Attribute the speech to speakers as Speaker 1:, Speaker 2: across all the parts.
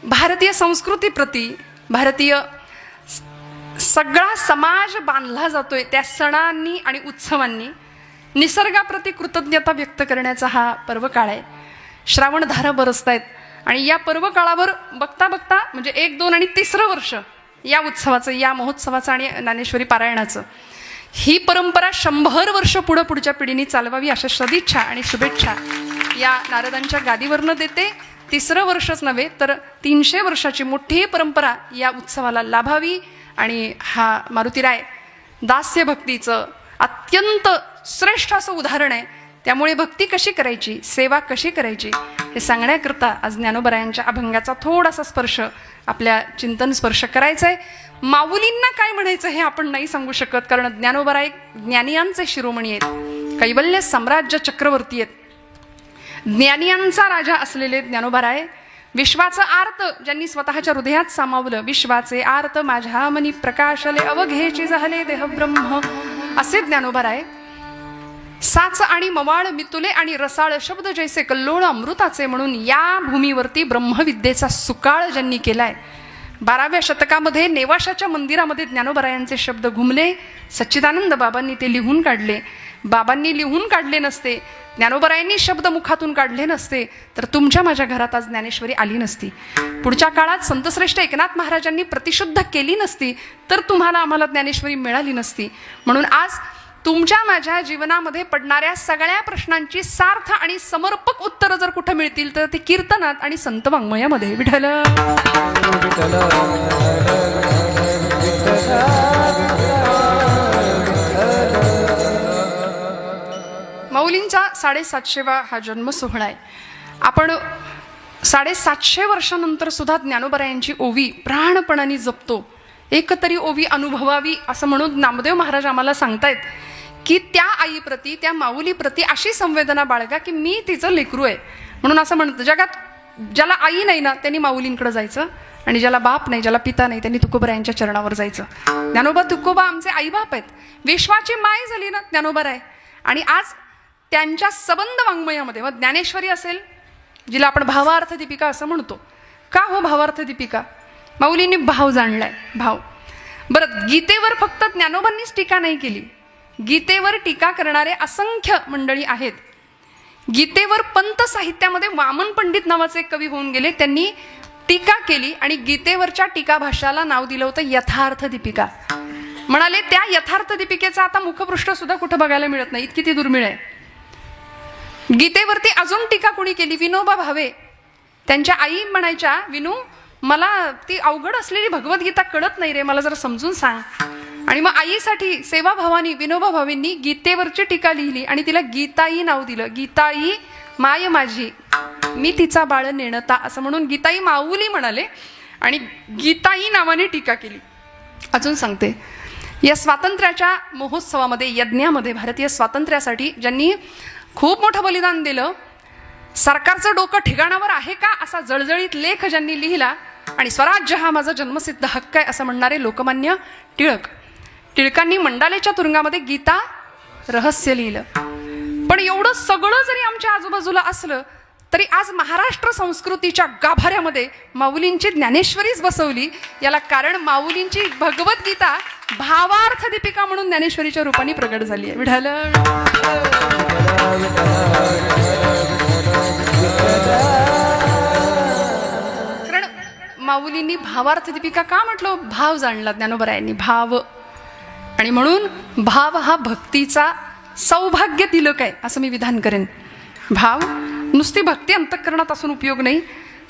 Speaker 1: भारतीय संस्कृतीप्रती, भारतीय सगळा समाज बांधला जातोय त्या सणांनी आणि उत्सवांनी. निसर्गाप्रती कृतज्ञता व्यक्त करण्याचा हा पर्वकाळ आहे. श्रावणधारा बरसतायत आणि या पर्वकाळावर बघता बघता म्हणजे 1, 2 आणि 3रं वर्ष या उत्सवाचं, या महोत्सवाचं आणि ज्ञानेश्वरी पारायणाचं, ही परंपरा 100 वर्ष पुढच्या पिढीने चालवावी अशा सदिच्छा आणि शुभेच्छा या नारदांच्या गादीवरनं देते. 3रं वर्षच नव्हे तर 300 वर्षाची मोठी परंपरा या उत्सवाला लाभावी. आणि हा मारुतीराय दास्य भक्तीचं अत्यंत श्रेष्ठ असं उदाहरण आहे. त्यामुळे भक्ती कशी करायची, सेवा कशी करायची हे सांगण्याकरता आज ज्ञानोबरायांच्या अभंगाचा थोडासा स्पर्श, आपल्या चिंतन स्पर्श करायचा आहे. माऊलींना काय म्हणायचं हे आपण नाही सांगू शकत, कारण ज्ञानोबराय ज्ञानियांचे शिरोमणी आहेत, कैवल्य साम्राज्य चक्रवर्ती आहेत, ज्ञानियांचा राजा असलेले ज्ञानोबराय. विश्वाचं आर्त ज्यांनी स्वतःच्या हृदयात सामावलं, विश्वाचे आर्त माझ्या मनी प्रकाशले, अवघेची झाले देह ब्रह्म, असे ज्ञानोबराय. साच आणि मवाळ मितुले आणि रसाळ शब्द जैसे कल्लोळ अमृताचे, म्हणून या भूमीवरती ब्रह्मविद्येचा सुकाळ ज्यांनी केलाय. 12व्या शतकामध्ये नेवाशाच्या मंदिरामध्ये ज्ञानोबरायांचे शब्द घुमले. सच्चिदानंद बाबांनी ते लिहून काढले. बाबांनी लिहून काढले नसते, ज्ञानोबरायांनी शब्द मुखातून काढले नसते, तर तुमच्या माझ्या घरात आज ज्ञानेश्वरी आली नसती. पुढच्या काळात संतश्रेष्ठ एकनाथ महाराजांनी प्रतिशुद्ध केली नसती, तर तुम्हाला आम्हाला ज्ञानेश्वरी मिळाली नसती. म्हणून आज तुमच्या माझ्या जीवनामध्ये पडणाऱ्या सगळ्या प्रश्नांची सार्थ आणि समर्पक उत्तरं जर कुठं मिळतील तर ते कीर्तनात आणि संत वाङ्मयामध्ये. विठ्ठल माऊलींचा 750वा हा जन्म सोहळा आहे. आपण 750 वर्षानंतर सुद्धा ज्ञानोबरायांची ओवी प्राणपणाने जपतो. एक तरी ओवी अनुभवावी असं म्हणून नामदेव महाराज आम्हाला सांगतायत की त्या आईप्रती, त्या माऊलीप्रती अशी संवेदना बाळगा की मी तिचं लेकरू आहे. म्हणून असं म्हणतं, जगात ज्याला आई नाही ना त्यांनी माऊलींकडे जायचं, आणि ज्याला बाप नाही, ज्याला पिता नाही, त्यांनी तुकोबरायांच्या चरणावर जायचं. ज्ञानोबा तुकोबा आमचे आईबाप आहेत. विश्वाची माय झाली ना ज्ञानोबराय. आणि आज त्यांच्या सबंध वाङ्मयामध्ये मग ज्ञानेश्वरी असेल, जिला आपण भावार्थ दीपिका असं म्हणतो. का हो भावार्थ दीपिका? माऊलींनी भाव जाणलाय, भाव. बरं, गीतेवर फक्त ज्ञानोबांनीच टीका नाही केली, गीतेवर टीका करणारे असंख्य मंडळी आहेत. गीतेवर पंत साहित्यामध्ये वामन पंडित नावाचे एक कवी होऊन गेले, त्यांनी टीका केली आणि गीतेवरच्या टीका भाष्याला नाव दिलं होतं यथार्थ दीपिका. म्हणाले त्या यथार्थ दीपिकेचा आता मुखपृष्ठ सुद्धा कुठं बघायला मिळत नाही, इतकी ती दुर्मिळ आहे. गीतेवरती अजून टीका कोणी केली? विनोबा भावे. त्यांच्या आई म्हणायच्या, विनू मला ती अवघड असलेली भगवद्गीता कळत नाही रे, मला जरा समजून सांग. आणि मग आईसाठी सेवाभावानी विनोबा भावेंनी गीतेवरची टीका लिहिली आणि तिला गीताई नाव दिलं. गीताई माय माझी, मी तिचा बाळ नेणता, असं म्हणून गीताई माऊली म्हणाले आणि गीताई नावाने टीका केली. अजून सांगते, या स्वातंत्र्याच्या महोत्सवामध्ये, यज्ञामध्ये, भारतीय स्वातंत्र्यासाठी ज्यांनी खूप मोठं बलिदान दिलं, सरकारचं डोकं ठिकाणावर आहे का असा जळजळीत लेख ज्यांनी लिहिला, आणि स्वराज्य हा माझा जन्मसिद्ध हक्क आहे असं म्हणणारे लोकमान्य टिळक. टिळकांनी मंडालेच्या तुरुंगामध्ये गीता रहस्य लिहिलं. पण एवढं सगळं जरी आमच्या आजूबाजूला असलं तरी आज महाराष्ट्र संस्कृतीच्या गाभाऱ्यामध्ये माऊलींची ज्ञानेश्वरीच बसवली. याला कारण माऊलींची भगवद्गीता भावार्थ दीपिका म्हणून ज्ञानेश्वरीच्या रूपाने प्रगट झाली आहे. विठ्ठल कारण माऊलींनी भावार्थ दीपिका का म्हटलं? भाव जाणला ज्ञानोबरायांनी, भाव. आणि म्हणून भाव हा भक्तीचा सौभाग्य तिलक आहे असं मी विधान करेन. भाव नुसती भक्ती अंतःकरणात असून उपयोग नाही,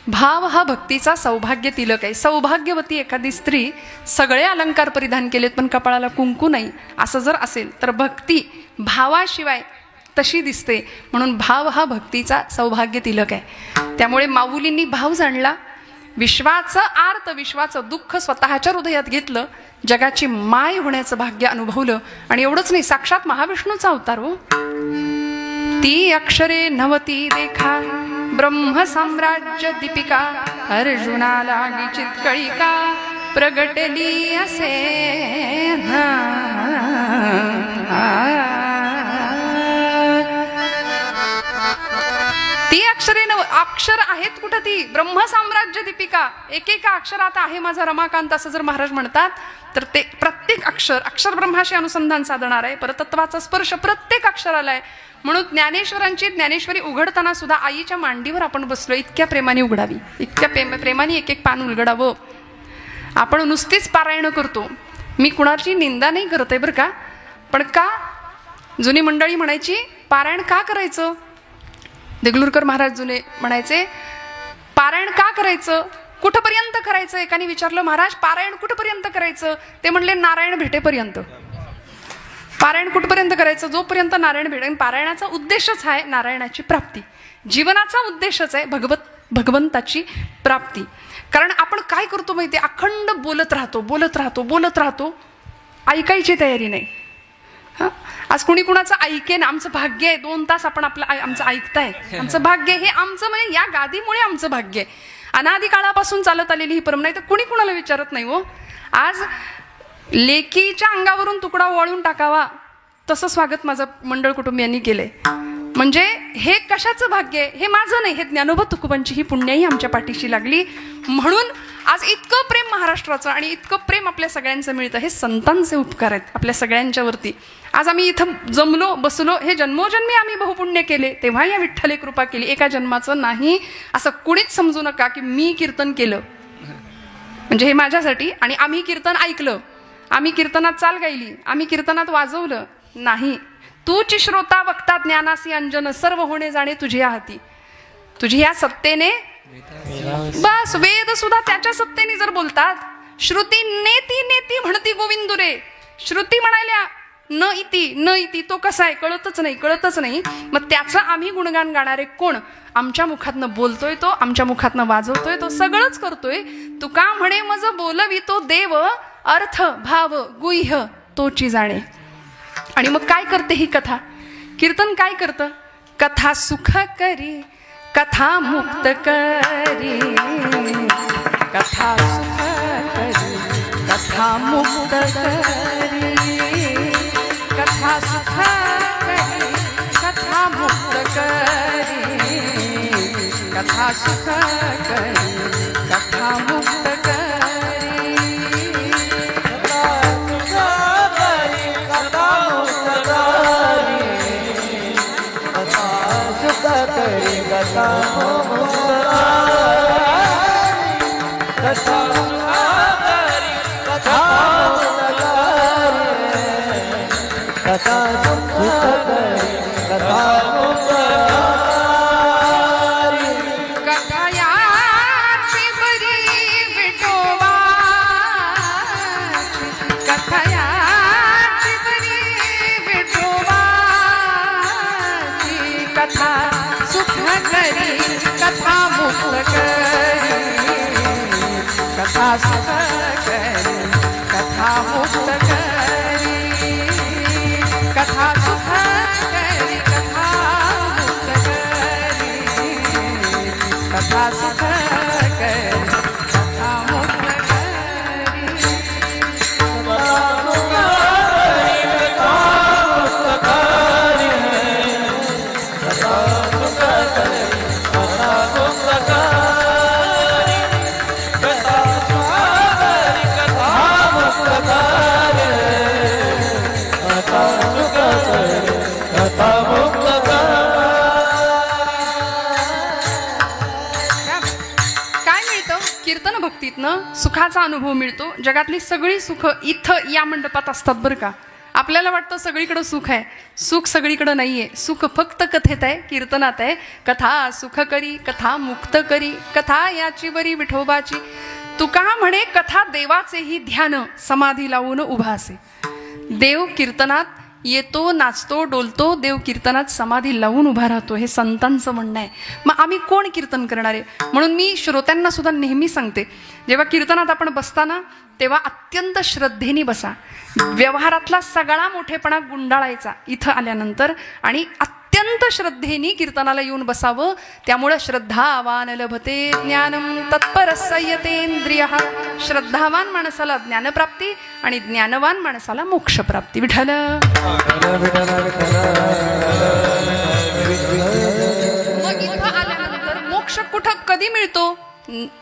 Speaker 1: भाव हा भक्तीचा सौभाग्य तिलक आहे. सौभाग्यवती एखादी स्त्री सगळे अलंकार परिधान केलेत पण कपाळाला कुंकू नाही, असं जर असेल तर भक्ती भावाशिवाय तशी दिसते. म्हणून भाव हा भक्तीचा सौभाग्य तिलक आहे. त्यामुळे माऊलींनी भाव जाणला, विश्वाचं आर्त, विश्वाचं दुःख स्वतःच्या हृदयात घेतलं, जगाची माय होण्याचं भाग्य अनुभवलं. आणि एवढंच नाही, साक्षात महाविष्णूचा अवतार हो. ती अक्षरे नवती देखा ब्रह्म साम्राज्य दीपिका, अर्जुनाला विचित कळिका प्रगटली असे. ती अक्षरे नव अक्षर आहेत कुठं ती ब्रह्मसाम्राज्य दीपिका एकेका अक्षरात आहे माझा रमाकांत असं जर महाराज म्हणतात तर ते प्रत्येक अक्षर ब्रह्माशी अनुसंधान साधणार आहे. परतत्वाचा स्पर्श प्रत्येक अक्षराला आहे. म्हणून ज्ञानेश्वरांची ज्ञानेश्वरी उघडताना सुद्धा आईच्या मांडीवर आपण बसलो इतक्या प्रेमाने उघडावी, इतक्या प्रेमाने एक एक पान उलगडावं. आपण नुसतीच पारायण करतो. मी कुणाची निंदा नाही करत आहे बरं का, पण का जुनी मंडळी म्हणायची पारायण का करायचं. देगलूरकर महाराज जुने म्हणायचे पारायण का करायचं, कुठपर्यंत करायचं. एकाने विचारलं महाराज पारायण कुठपर्यंत करायचं. ते म्हणले नारायण भेटेपर्यंत. पारायण कुठपर्यंत करायचं, जोपर्यंत नारायण भेटेल. पारायणाचा उद्देशच आहे नारायणाची प्राप्ती, जीवनाचा उद्देशच आहे भगवंताची प्राप्ती. कारण आपण काय करतो माहिती, अखंड बोलत राहतो, ऐकायची तयारी नाही. हां, आज कुणी कुणाचं ऐकेन, आमचं भाग्य आहे 2 तास आपण आमचं ऐकताय, आमचं भाग्य हे आमचं म्हणजे या गादीमुळे आमचं भाग्य आहे. अनादी काळापासून चालत आलेली ही परंपरा नाही तर कुणी कुणाला विचारत नाही हो. आज लेकीच्या अंगावरून तुकडा वळून टाकावा तसं स्वागत माझं मंडळ कुटुंबियांनी केलंय. म्हणजे हे कशाचं भाग्य आहे, हे माझं नाही, हे ज्ञानोबा तुकोबांची ही पुण्याही आमच्या पाठीशी लागली. म्हणून आज इतकं प्रेम महाराष्ट्राचं आणि इतकं प्रेम आपल्या सगळ्यांचं मिळतं. हे संतांचे उपकार आहेत आपल्या सगळ्यांच्या वरती. आज आम्ही इथं जमलो बसलो, हे जन्मोजन्मी आम्ही बहुपुण्य केले, तेव्हा या विठ्ठले कृपा केली. एका जन्माचं नाही असं कुणीच समजू नका की मी कीर्तन केलं म्हणजे हे माझ्यासाठी आणि आम्ही कीर्तन ऐकलं, आम्ही कीर्तनात चाल गायली, आम्ही कीर्तनात वाजवलं नाही. तूची श्रोता वक्ता ज्ञानासी अंजन सर्व होणे जाणे तुझ्या हाती. तुझी या सत्तेने बस वेद सुद्धा त्याच्या सत्तेने जर बोलतात. श्रुती नेती नेती म्हणती गोविंदुरे. श्रुती म्हणाल्या न इति तो कसा आहे कळतच नाही. मग त्याचं आम्ही गुणगान गाणारे कोण. आमच्या मुखातनं बोलतोय तो, आमच्या मुखातनं वाजवतोय तो, सगळंच करतोय. तुका म्हणे मज बोलवी तो देव अर्थ भाव गुह्य तोची जाणे. आणि मग काय करते ही कथा, कीर्तन काय करतं, कथा सुख करी कथा मुक्त करी, कथा सुख करी कथा मुक्त करी, कथा सुख करी कथा मुक्त करी, कथा सुख करी कथा मुक्त करी. कथा सुख करी कथा मुक्त करी, कथा सुख करी कथा मुक्त करी, कथा सुख करी कथा मुक्त कीर्तन भक्तीतनं सुखाचा अनुभव मिळतो. जगातली सगळी सुख इथं या मंडपात असतात बरं का. आपल्याला वाटतं सगळीकडं सुख आहे, सुख सगळीकडं नाहीये. सुख फक्त कथेत आहे, कीर्तनात आहे. कथा सुख करी कथा मुक्त करी, कथा याची बरी विठोबाची. तुका म्हणे कथा देवाचेही ध्यान समाधी लावून उभा असे. देव कीर्तनात येतो, नाचतो, डोलतो, देव कीर्तनात समाधी लावून उभा राहतो. हे संतांचं म्हणणं आहे. मग आम्ही कोण कीर्तन करणारे. म्हणून मी श्रोत्यांना सुद्धा नेहमी सांगते, जेव्हा कीर्तनात आपण बसताना तेव्हा अत्यंत श्रद्धेने बसा. व्यवहारातला सगळा मोठेपणा गुंडाळायचा इथं आल्यानंतर आणि अत्यंत श्रद्धेने कीर्तनाला येऊन बसावं. त्यामुळे श्रद्धावान लभते ज्ञानम तत्पर संयतेंद्रिय. श्रद्धावान माणसाला ज्ञानप्राप्ती आणि ज्ञानवान माणसाला मोक्षप्राप्ती. विठ्ठल मग इथं आल्यानंतर कुठं कधी मिळतो?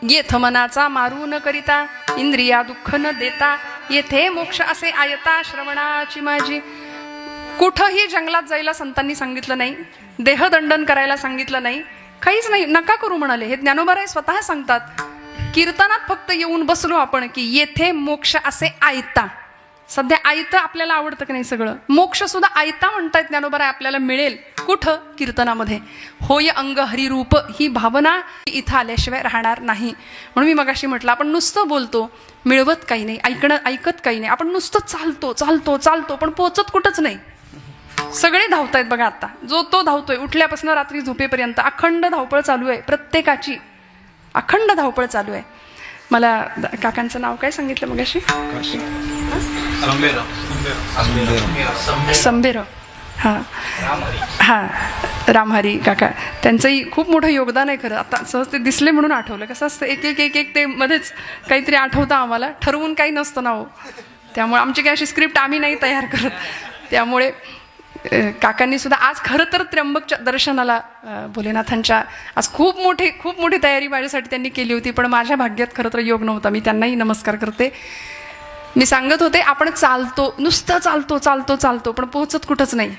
Speaker 1: येथ मनाचा मारू न करिता, इंद्रिया दुःख न देता, येथे मोक्ष असे आयता श्रवणाची माझी. कुठंही जंगलात जायला संतांनी सांगितलं नाही, देहदंडन करायला सांगितलं नाही, काहीच नाही. नका करू म्हणाले. हे ज्ञानोबाराय स्वतः सांगतात. कीर्तनात फक्त येऊन बसलो आपण की येथे मोक्ष असे आयता. सध्या आयतं आपल्याला आवडतं की नाही? सगळं मोक्ष सुद्धा आयता म्हणतायत ज्ञानोबाराय आपल्याला मिळेल. कुठं? कीर्तनामध्ये. होय अंग हरिरूप ही भावना इथं आल्याशिवाय राहणार नाही. म्हणून मी मगाशी म्हटलं, आपण नुसतं बोलतो, मिळवत काही नाही, ऐकत काही नाही. आपण नुसतं चालतो चालतो चालतो, पण पोचत कुठंच नाही. सगळे धावतायत बघा. आता जो तो धावतोय, उठल्यापासून रात्री झोपेपर्यंत अखंड धावपळ चालू आहे. प्रत्येकाची अखंड धावपळ चालू आहे. मला काकांचं नाव काय सांगितलं मगाशी? संबेर. हां हां, रामहरी काका. त्यांचंही खूप मोठं योगदान आहे खरं. आता सहज ते दिसले म्हणून आठवलं. कसं असतं, एक एक एक एक ते मध्येच काहीतरी आठवतं आम्हाला. ठरवून काही नसतं ना हो. त्यामुळे आमची काही अशी स्क्रिप्ट आम्ही नाही तयार करत. त्यामुळे काकांनी सुद्धा आज खरं तर त्र्यंबकच्या दर्शनाला भोलेनाथांच्या आज खूप मोठी तयारी माझ्यासाठी त्यांनी केली होती. पण माझ्या भाग्यात खरं तर योग नव्हता. मी त्यांनाही नमस्कार करते. मी सांगत होते, आपण चालतो, नुसतं चालतो चालतो चालतो, पण पोहोचत कुठंच नाही.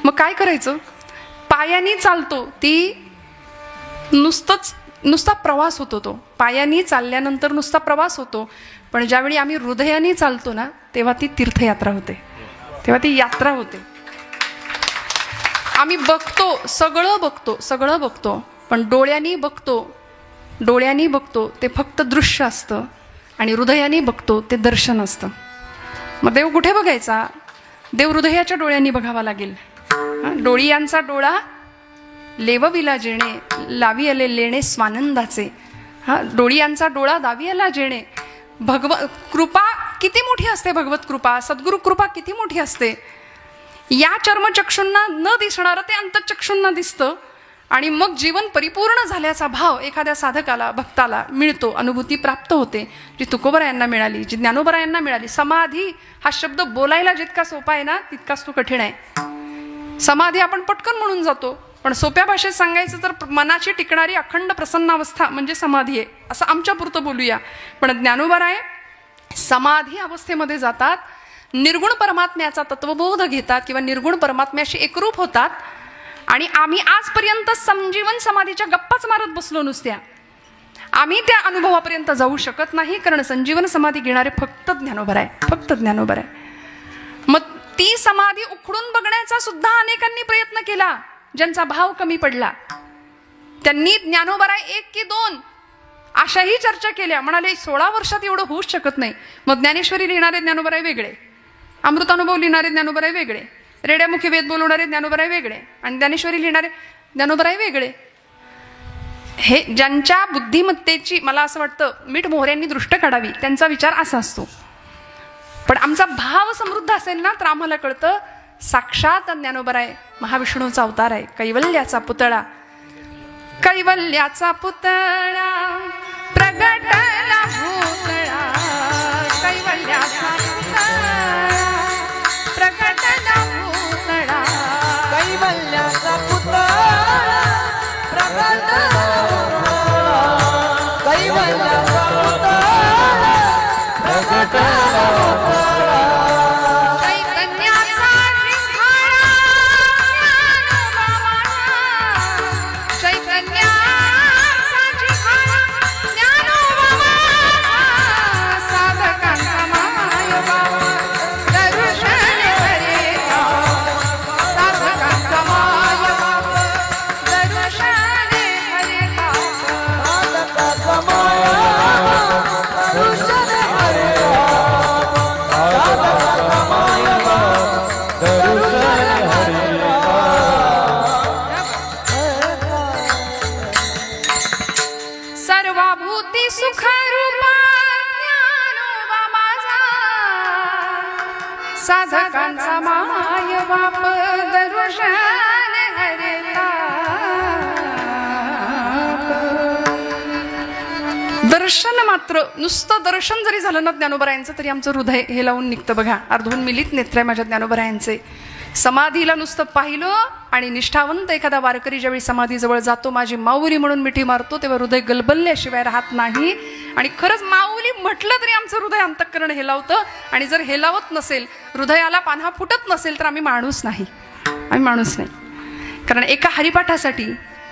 Speaker 1: मग काय करायचं? पायानी चालतो, ती नुसता प्रवास होतो. तो पायानी चालल्यानंतर नुसता प्रवास होतो. पण ज्यावेळी आम्ही हृदयाने चालतो ना, तेव्हा ती तीर्थयात्रा होते, तेव्हा ती यात्रा होते. आम्ही बघतो, सगळं बघतो, पण डोळ्यांनी बघतो ते फक्त दृश्य असतं, आणि हृदयाने बघतो ते दर्शन असतं. मग देव कुठे बघायचा? देव हृदयाच्या डोळ्यांनी बघावा लागेल. डोळियांचा डोळा लेवविला जेणे, लावी आले लेणे स्वानंदाचे. डोळियांचा डोळा दावी आला जेणे. कृपा किती मोठी असते, भगवत कृपा, सद्गुरु कृपा किती मोठी असते. या चर्मचक्षूंना न दिसणारं ते अंतचक्षूंना दिसतं. आणि मग जीवन परिपूर्ण झाल्याचा भाव एखाद्या साधकाला, भक्ताला मिळतो, अनुभूती प्राप्त होते, जी तुकोबरायांना मिळाली, जी ज्ञानोबरायांना मिळाली. समाधी हा शब्द बोलायला जितका सोपा आहे ना, तितकाच तो कठीण आहे. समाधी आपण पटकन म्हणून जातो, पण सोप्या भाषेत सांगायचं तर मनाची टिकणारी अखंड प्रसन्नावस्था म्हणजे समाधी आहे, असं आमच्या पुरतं बोलूया. पण ज्ञानोबराय समाधी अवस्थेमध्ये जातात, निर्गुण परमात्म्याचा तत्वबोध घेतात किंवा निर्गुण परमात्म्याशी एकरूप होतात. आणि आम्ही आजपर्यंत संजीवन समाधीच्या गप्पाच मारत बसलो नुसत्या. आम्ही त्या अनुभवापर्यंत जाऊ शकत नाही, कारण संजीवन समाधी घेणारे फक्त ज्ञानोबराय, फक्त ज्ञानोबराय. मग ती समाधी उखडून बघण्याचा सुद्धा अनेकांनी प्रयत्न केला. ज्यांचा भाव कमी पडला त्यांनी ज्ञानोबराय 1 की 2 अशाही चर्चा केल्या. म्हणाले 16 वर्षात एवढं होऊच शकत नाही. मग ज्ञानेश्वरी लिहिणारे ज्ञानोबराय वेगळे, अमृतानुभव लिहिणारे ज्ञानोबराय वेगळे, रेड्यामुखी वेद बोलवणारे ज्ञानोबराय वेगळे, आणि ज्ञानेश्वरी लिहिणारे ज्ञानोबराय वेगळे. हे ज्यांच्या बुद्धिमत्तेची मला असं वाटतं मीठ मोहऱ्यांनी दृष्ट काढावी, त्यांचा विचार असा असतो. पण आमचा भाव समृद्ध असेल ना, तर आम्हाला कळतं साक्षात ज्ञानोबराय महाविष्णूचा अवतार आहे, कैवल्याचा पुतळा. कैवल्याचा पुतळा प्रगटला भूतळा, कैवल्याचा प्रगटला भूतळा,
Speaker 2: कैवल्याचा पुतळा प्रगटला भूतळा, कैवल्याचा पुतळा प्रगटला भूतळा.
Speaker 1: चैतन्याचा जिव्हाळा ज्ञानोबा माझा, चैतन्याचा जिव्हाळा ज्ञानोबा माझा, साधकांचा मायबा दर्शन करेचा, साधकांचा मायबा दर्शन करेचा,
Speaker 2: साधकाचा मायबा दर्शन करेचा, साधकाचा मायबा दर्शन करेचा.
Speaker 1: सर्वभूती सुखरूपा ज्ञानोबा माझा, साधकांचा मायबाप दर्शन हरेता. दर्शन मात्र, नुसतं दर्शन जरी झालं ना ज्ञानोबरायांचं, तरी आमचं हृदय हे लावून निघतं बघा. अर्धून मिलित नेत्र आहे माझ्या ज्ञानोबरायांचे. समाधीला नुसतं पाहिलं आणि निष्ठावंत एखादा वारकरी ज्यावेळी समाधीजवळ जातो, माझी माऊली म्हणून मिठी मारतो, तेव्हा हृदय गलबलल्याशिवाय राहत नाही. आणि खरंच माऊली म्हटलं तरी आमचं हृदय अंतःकरण हेलावतं. आणि जर हेलावत नसेल, हृदयाला पान्हा फुटत नसेल, तर आम्ही माणूस नाही. कारण एका हरिपाठासाठी,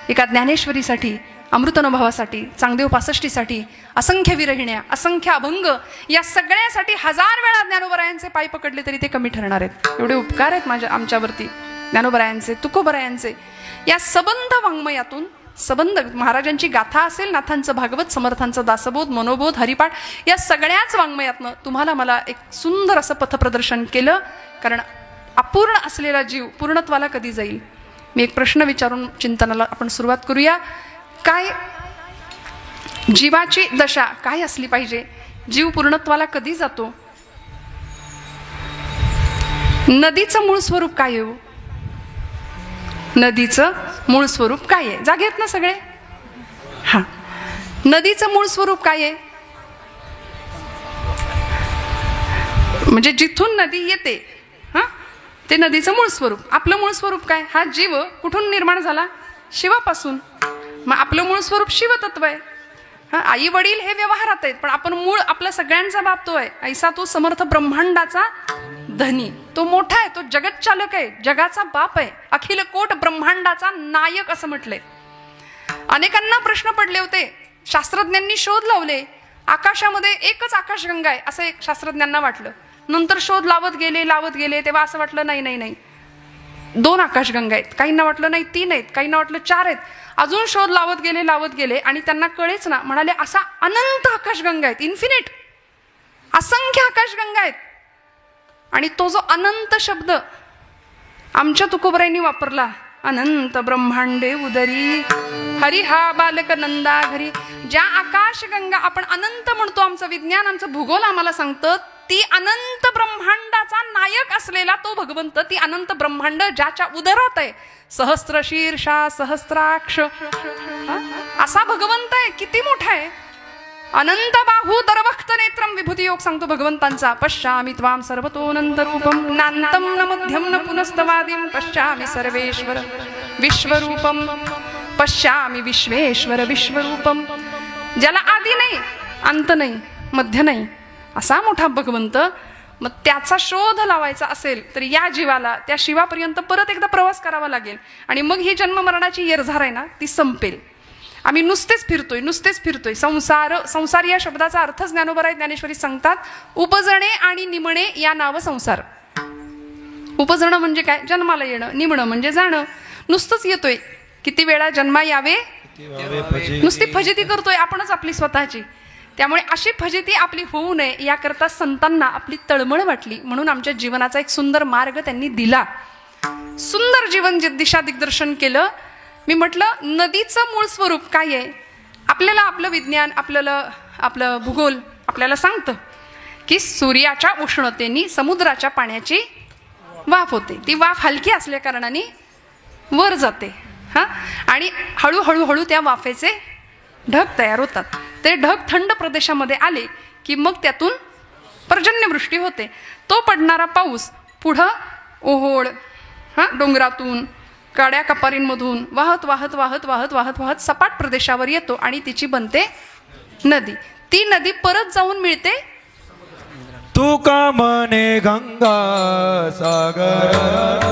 Speaker 1: एका ज्ञानेश्वरीसाठी, अमृतानुभवासाठी, चांगदेव 65साठी, असंख्य विरहिण्या, असंख्य अभंग, या सगळ्यासाठी 1000 वेळा ज्ञानोबरायांचे पाय पकडले तरी ते कमी ठरणार आहेत. एवढे उपकार आहेत आमच्यावरती ज्ञानोबरायांचे, तुकोबरायांचे. या सबंध वाङ्मयातून, सबंध महाराजांची गाथा असेल, नाथांचं भागवत, समर्थांचं दासबोध, मनोबोध, हरिपाठ, या सगळ्याच वाङ्मयातनं तुम्हाला मला एक सुंदर असं पथप्रदर्शन केलं. कारण अपूर्ण असलेला जीव पूर्णत्वाला कधी जाईल? मी एक प्रश्न विचारून चिंतनाला आपण सुरुवात करूया. काय जीवाची दशा काय असली पाहिजे? जीव पूर्णत्वाला कधी जातो? नदीचं मूळ स्वरूप काय आहे? नदीचं मूळ स्वरूप काय आहे? जागे आहेत ना सगळे? हा, नदीचं मूळ स्वरूप काय आहे? म्हणजे जिथून नदी येते, हा, ते नदीचं मूळ स्वरूप. आपलं मूळ स्वरूप काय? हा जीव कुठून निर्माण झाला? शिवापासून. मग आपलं मूळ स्वरूप शिवतत्व आहे. हा, आई वडील हे व्यवहारात आहेत, पण आपण मूळ आपला सगळ्यांचा बाप तो आहे. ऐसा तो समर्थ ब्रह्मांडाचा धनी, तो मोठा आहे, तो जगतचालक आहे, जगाचा बाप आहे, अखिल कोट ब्रह्मांडाचा नायक असं म्हटलंय. अनेकांना प्रश्न पडले होते, शास्त्रज्ञांनी शोध लावले, आकाशामध्ये एकच आकाशगंगा आहे असं एक शास्त्रज्ञांना वाटलं. नंतर शोध लावत गेले, तेव्हा असं वाटलं नाही 2 आकाशगंगा आहेत. काहींना वाटलं नाही 3 आहेत, काहींना वाटलं 4 आहेत. अजून शोध लावत गेले आणि त्यांना कळेच ना. म्हणाले असा अनंत आकाशगंगा आहेत, इन्फिनिट, असंख्य आकाशगंगा आहेत. आणि तो जो अनंत शब्द आमच्या तुकोबरायांनी वापरला, अनंत ब्रह्मांडे उदरी हरी हा बालक नंदा घरी. ज्या आकाशगंगा आपण अनंत म्हणतो, आमचं विज्ञान, आमचं भूगोल आम्हाला सांगतं, ती अनंत ब्रह्मांडाचा नायक असलेला तो भगवंत, ती अनंत ब्रह्मांड ज्याच्या उदरात आहे, सहस्त्र शीर्षा सहस्त्राक्ष, असा भगवंत आहे. किती मोठा आहे! अनंत बाहू दरवक्त नेत्रम, विभूती योग सांगतो भगवंतांचा. पश्यामि त्वाम सर्वतोऽनंत रूपम नान्तं न मध्यम न पुनस्तवादिं पश्यामि सर्वेश्वर विश्वरूपम, पश्यामि विश्वेश्वर विश्वरूपम. ज्याला आदी नाही, अंत नाही, मध्य नाही, असा मोठा भगवंत. मग त्याचा शोध लावायचा असेल तर या जीवाला त्या शिवापर्यंत परत एकदा प्रवास करावा लागेल. आणि मग ही जन्ममरणाची येरझार आहे ना, ती संपेल. आम्ही नुसतेच फिरतोय. संसार या शब्दाचा अर्थ ज्ञानोबराय ज्ञानेश्वरी सांगतात, उपजणे आणि निमणे या नाव संसार. उपजणं म्हणजे काय? जन्माला येणं. निमणं म्हणजे जाणं. नुसतंच येतोय. किती वेळा जन्मा यावे, नुसती फजिती करतोय आपणच आपली स्वतःची. त्यामुळे अशी फजिती आपली होऊ नये याकरता संतांना आपली तळमळ वाटली, म्हणून आमच्या जीवनाचा एक सुंदर मार्ग त्यांनी दिला. सुंदर जीवन दिशा दिग्दर्शन केलं. मी म्हटलं नदीचं मूळ स्वरूप काय आहे? आपल्याला आपलं विज्ञान, आपलं भूगोल आपल्याला सांगतं की सूर्याच्या उष्णतेने समुद्राच्या पाण्याची वाफ होते. ती वाफ हलकी असल्या कारणाने वर जाते. हा, आणि हळूहळू त्या वाफेचे ढग तयार होतात. ते ढग थंड प्रदेशामध्ये आले की मग त्यातून पर्जन्यवृष्टी होते. तो पडणारा पाऊस पुढं ओहोळ, डोंगरातून, काड्या कपारींमधून वाहत सपाट प्रदेशावर येतो आणि तिची बनते नदी. ती नदी परत जाऊन मिळते
Speaker 2: तू का म्हणे गंगा सागर.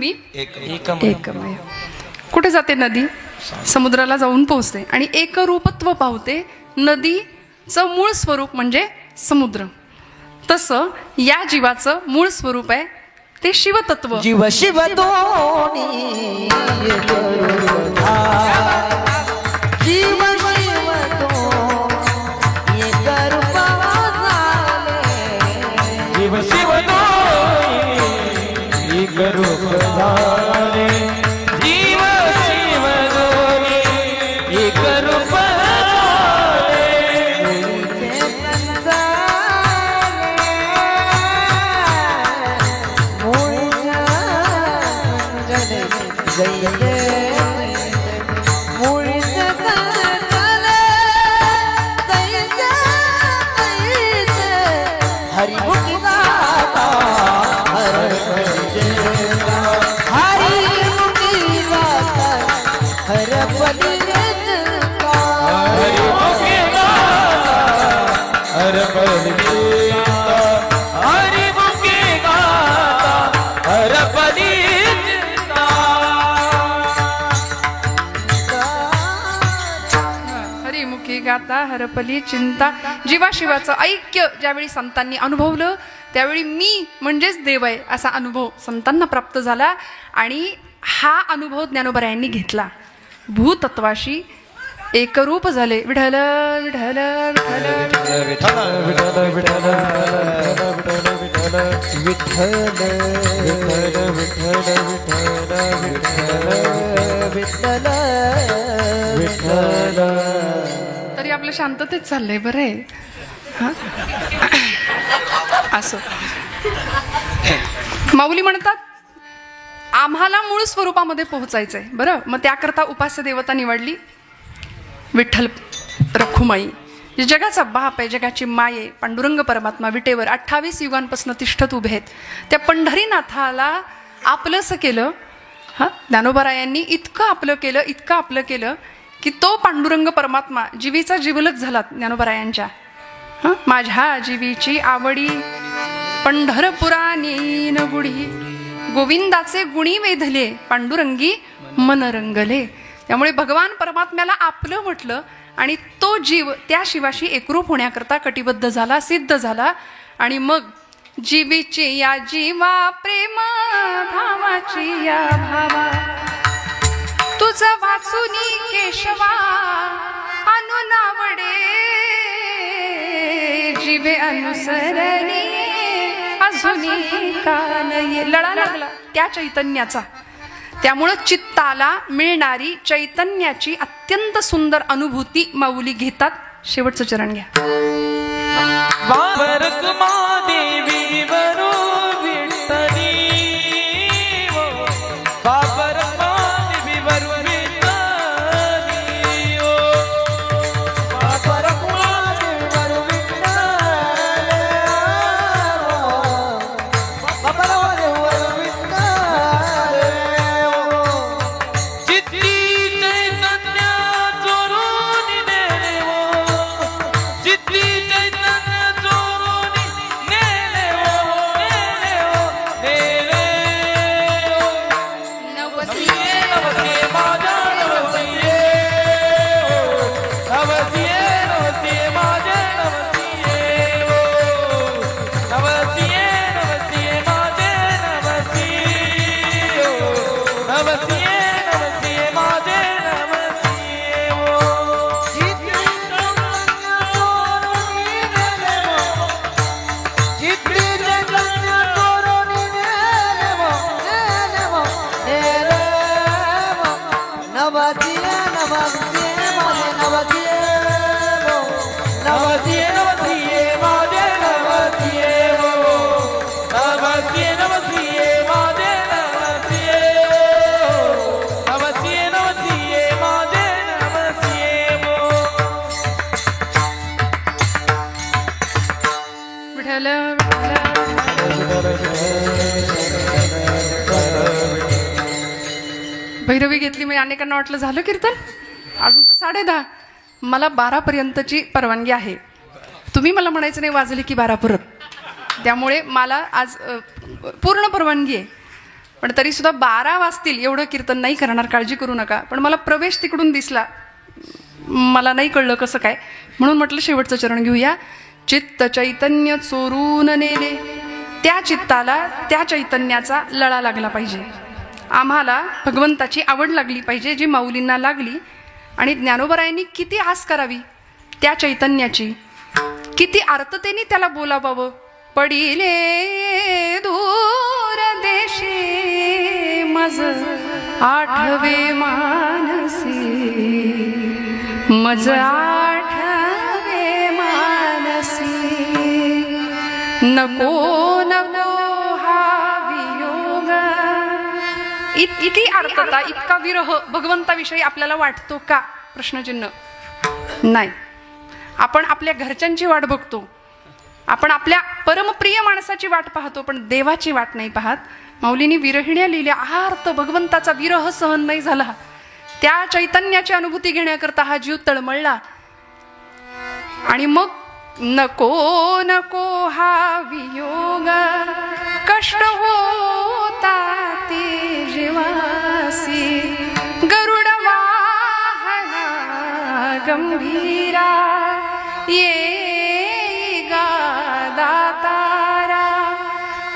Speaker 1: तुम्ही
Speaker 2: एकमय
Speaker 1: एकमय. कुठे जाते नदी? समुद्राला जाऊन पोहोचते आणि एकरूपत्व पावते. नदीचं मूळ स्वरूप म्हणजे समुद्र. तसं या जीवाचं मूळ स्वरूप आहे ते शिवतत्व.
Speaker 3: जीव शिव दोनी जीव शिव दोनी एक रूपा झाले.
Speaker 2: जीव शिव दोन्ही एक रूप झाले. जीव शिव दोन्ही एक रूप झाले.
Speaker 3: हरिमुखी गाता हरिमुखी गाता हरपली चिंता.
Speaker 2: हरिमुखे गाता हरपली चिंता. हरिमुखे गाता हरपली चिंता.
Speaker 1: हरिमुखी गाता हरपली चिंता. जीवाशिवाचं ऐक्य ज्यावेळी संतांनी अनुभवलं त्यावेळी मी म्हणजेच देव आहे असा अनुभव संतांना प्राप्त झाला. आणि हा अनुभव ज्ञानोबरायांनी घेतला. भूतत्वाशी एकरूप झाले. विठ्ठल विठ्ठल विठ्ठल
Speaker 2: विठ्ठल विठ्ठल विठ्ठल विठ्ठल विठ्ठल विठ्ठल विठ्ठल विठ्ठल.
Speaker 1: तरी आपलं शांततेत चाललंय बरं आहे. हां असं माऊली म्हणतात आम्हाला मूळ स्वरूपामध्ये पोहोचायचंय. बरं, मग त्याकरता उपास्य देवता निवडली विठ्ठल रखुमाई. जे जगाचा बाप आहे, जगाची माय आहे, पांडुरंग परमात्मा विटेवर 28 युगांपासून तिष्ठत उभे आहेत. त्या पंढरीनाथाला आपलंसं केलं. हां, ज्ञानोबरायांनी इतकं आपलं केलं की तो पांडुरंग परमात्मा जीवीचा जीवलग झाला ज्ञानोबरायांच्या. हां, माझ्या जीवीची आवडी पंढरपुरा नेईन गुढी. गोविंदाचे गुणी वेधले पांडुरंगी मन रंगले. त्यामुळे भगवान परमात्म्याला आपलं म्हटलं आणि तो जीव त्या शिवाशी एकरूप होण्याकरता कटिबद्ध झाला, सिद्ध झाला. आणि मग जीवीची या जीवा प्रेम भावाची या भावा. तुझं वाचुनी केशवा अनुनावडे. जीवे अनुसरणी अजूनी कान ये. लढा लागला त्या चैतन्याचा. त्यामुळं चित्ताला मिळणारी चैतन्याची अत्यंत सुंदर अनुभूती माऊली घेतात. शेवटचं चरण घ्या.
Speaker 2: देवी वरू विठ्ठली ओ. देवी वरू विठ्ठली ओ. चित्ती चैतन्य चोरून नेले ओ. चित्ती चैतन्य चोरून नेले ओ. नेले ओ. नेले ओ. नवसिये नवसिये माझ्या नवसिये ओ. नवसिये नवसिये माझ्या नवसिये ओ. नवसिये नवसिये माझे नवसिये ओ. नवसिये नवसिये माझे नवसिये ओ. नवसिये नवसिये माझे नवसिये ओ. नवसिये नवसिये माझे नवसिये ओ. नवसिये नवसिये माझे नवसिये ओ.
Speaker 1: विठ्ठल भैरवी घेतली. मग अनेकांना वाटलं झालं कीर्तन, अजून तर 10:30. मला 12पर्यंतची परवानगी आहे. तुम्ही मला म्हणायचं नाही वाजले की 12 परत. त्यामुळे मला आज पूर्ण परवानगी आहे. पण तरीसुद्धा 12 वाजतील एवढं कीर्तन नाही करणार, काळजी करू नका. पण मला प्रवेश तिकडून दिसला, मला नाही कळलं कसं काय, म्हणून म्हटलं शेवटचं चरण घेऊया. चित्त चैतन्य चोरून नेले, त्या चित्ताला त्या चैतन्याचा लळा लागला पाहिजे. आम्हाला भगवंताची आवड लागली पाहिजे, जी माऊलींना लागली. आणि ज्ञानोबरायांनी किती आस करावी त्या चैतन्याची, किती आर्ततेने त्याला बोलावावं. पडिले दूर देशी मज आठवे मानसी, मज आठवे मानसी. नको नको हा वियोग. इतकी आर्तता, इतका विरह भगवंताविषयी आपल्याला वाटतो का? प्रश्नचिन्ह. नाही. आपण आपल्या घरच्यांची वाट बघतो, आपण आपल्या परमप्रिय माणसाची वाट पाहतो, पण देवाची वाट नाही पाहत. माऊलींनी विरहिण्या लिहिल्या. आर्त भगवंताचा विरह सहन नाही झाला, त्या चैतन्याची अनुभूती घेण्याकरता हा जीव तळमळला. आणि मग नको नको हा वियोग, कष्ट होता ते जीवासी. गरुड वाहना गंभीरा, ये गा दातारा.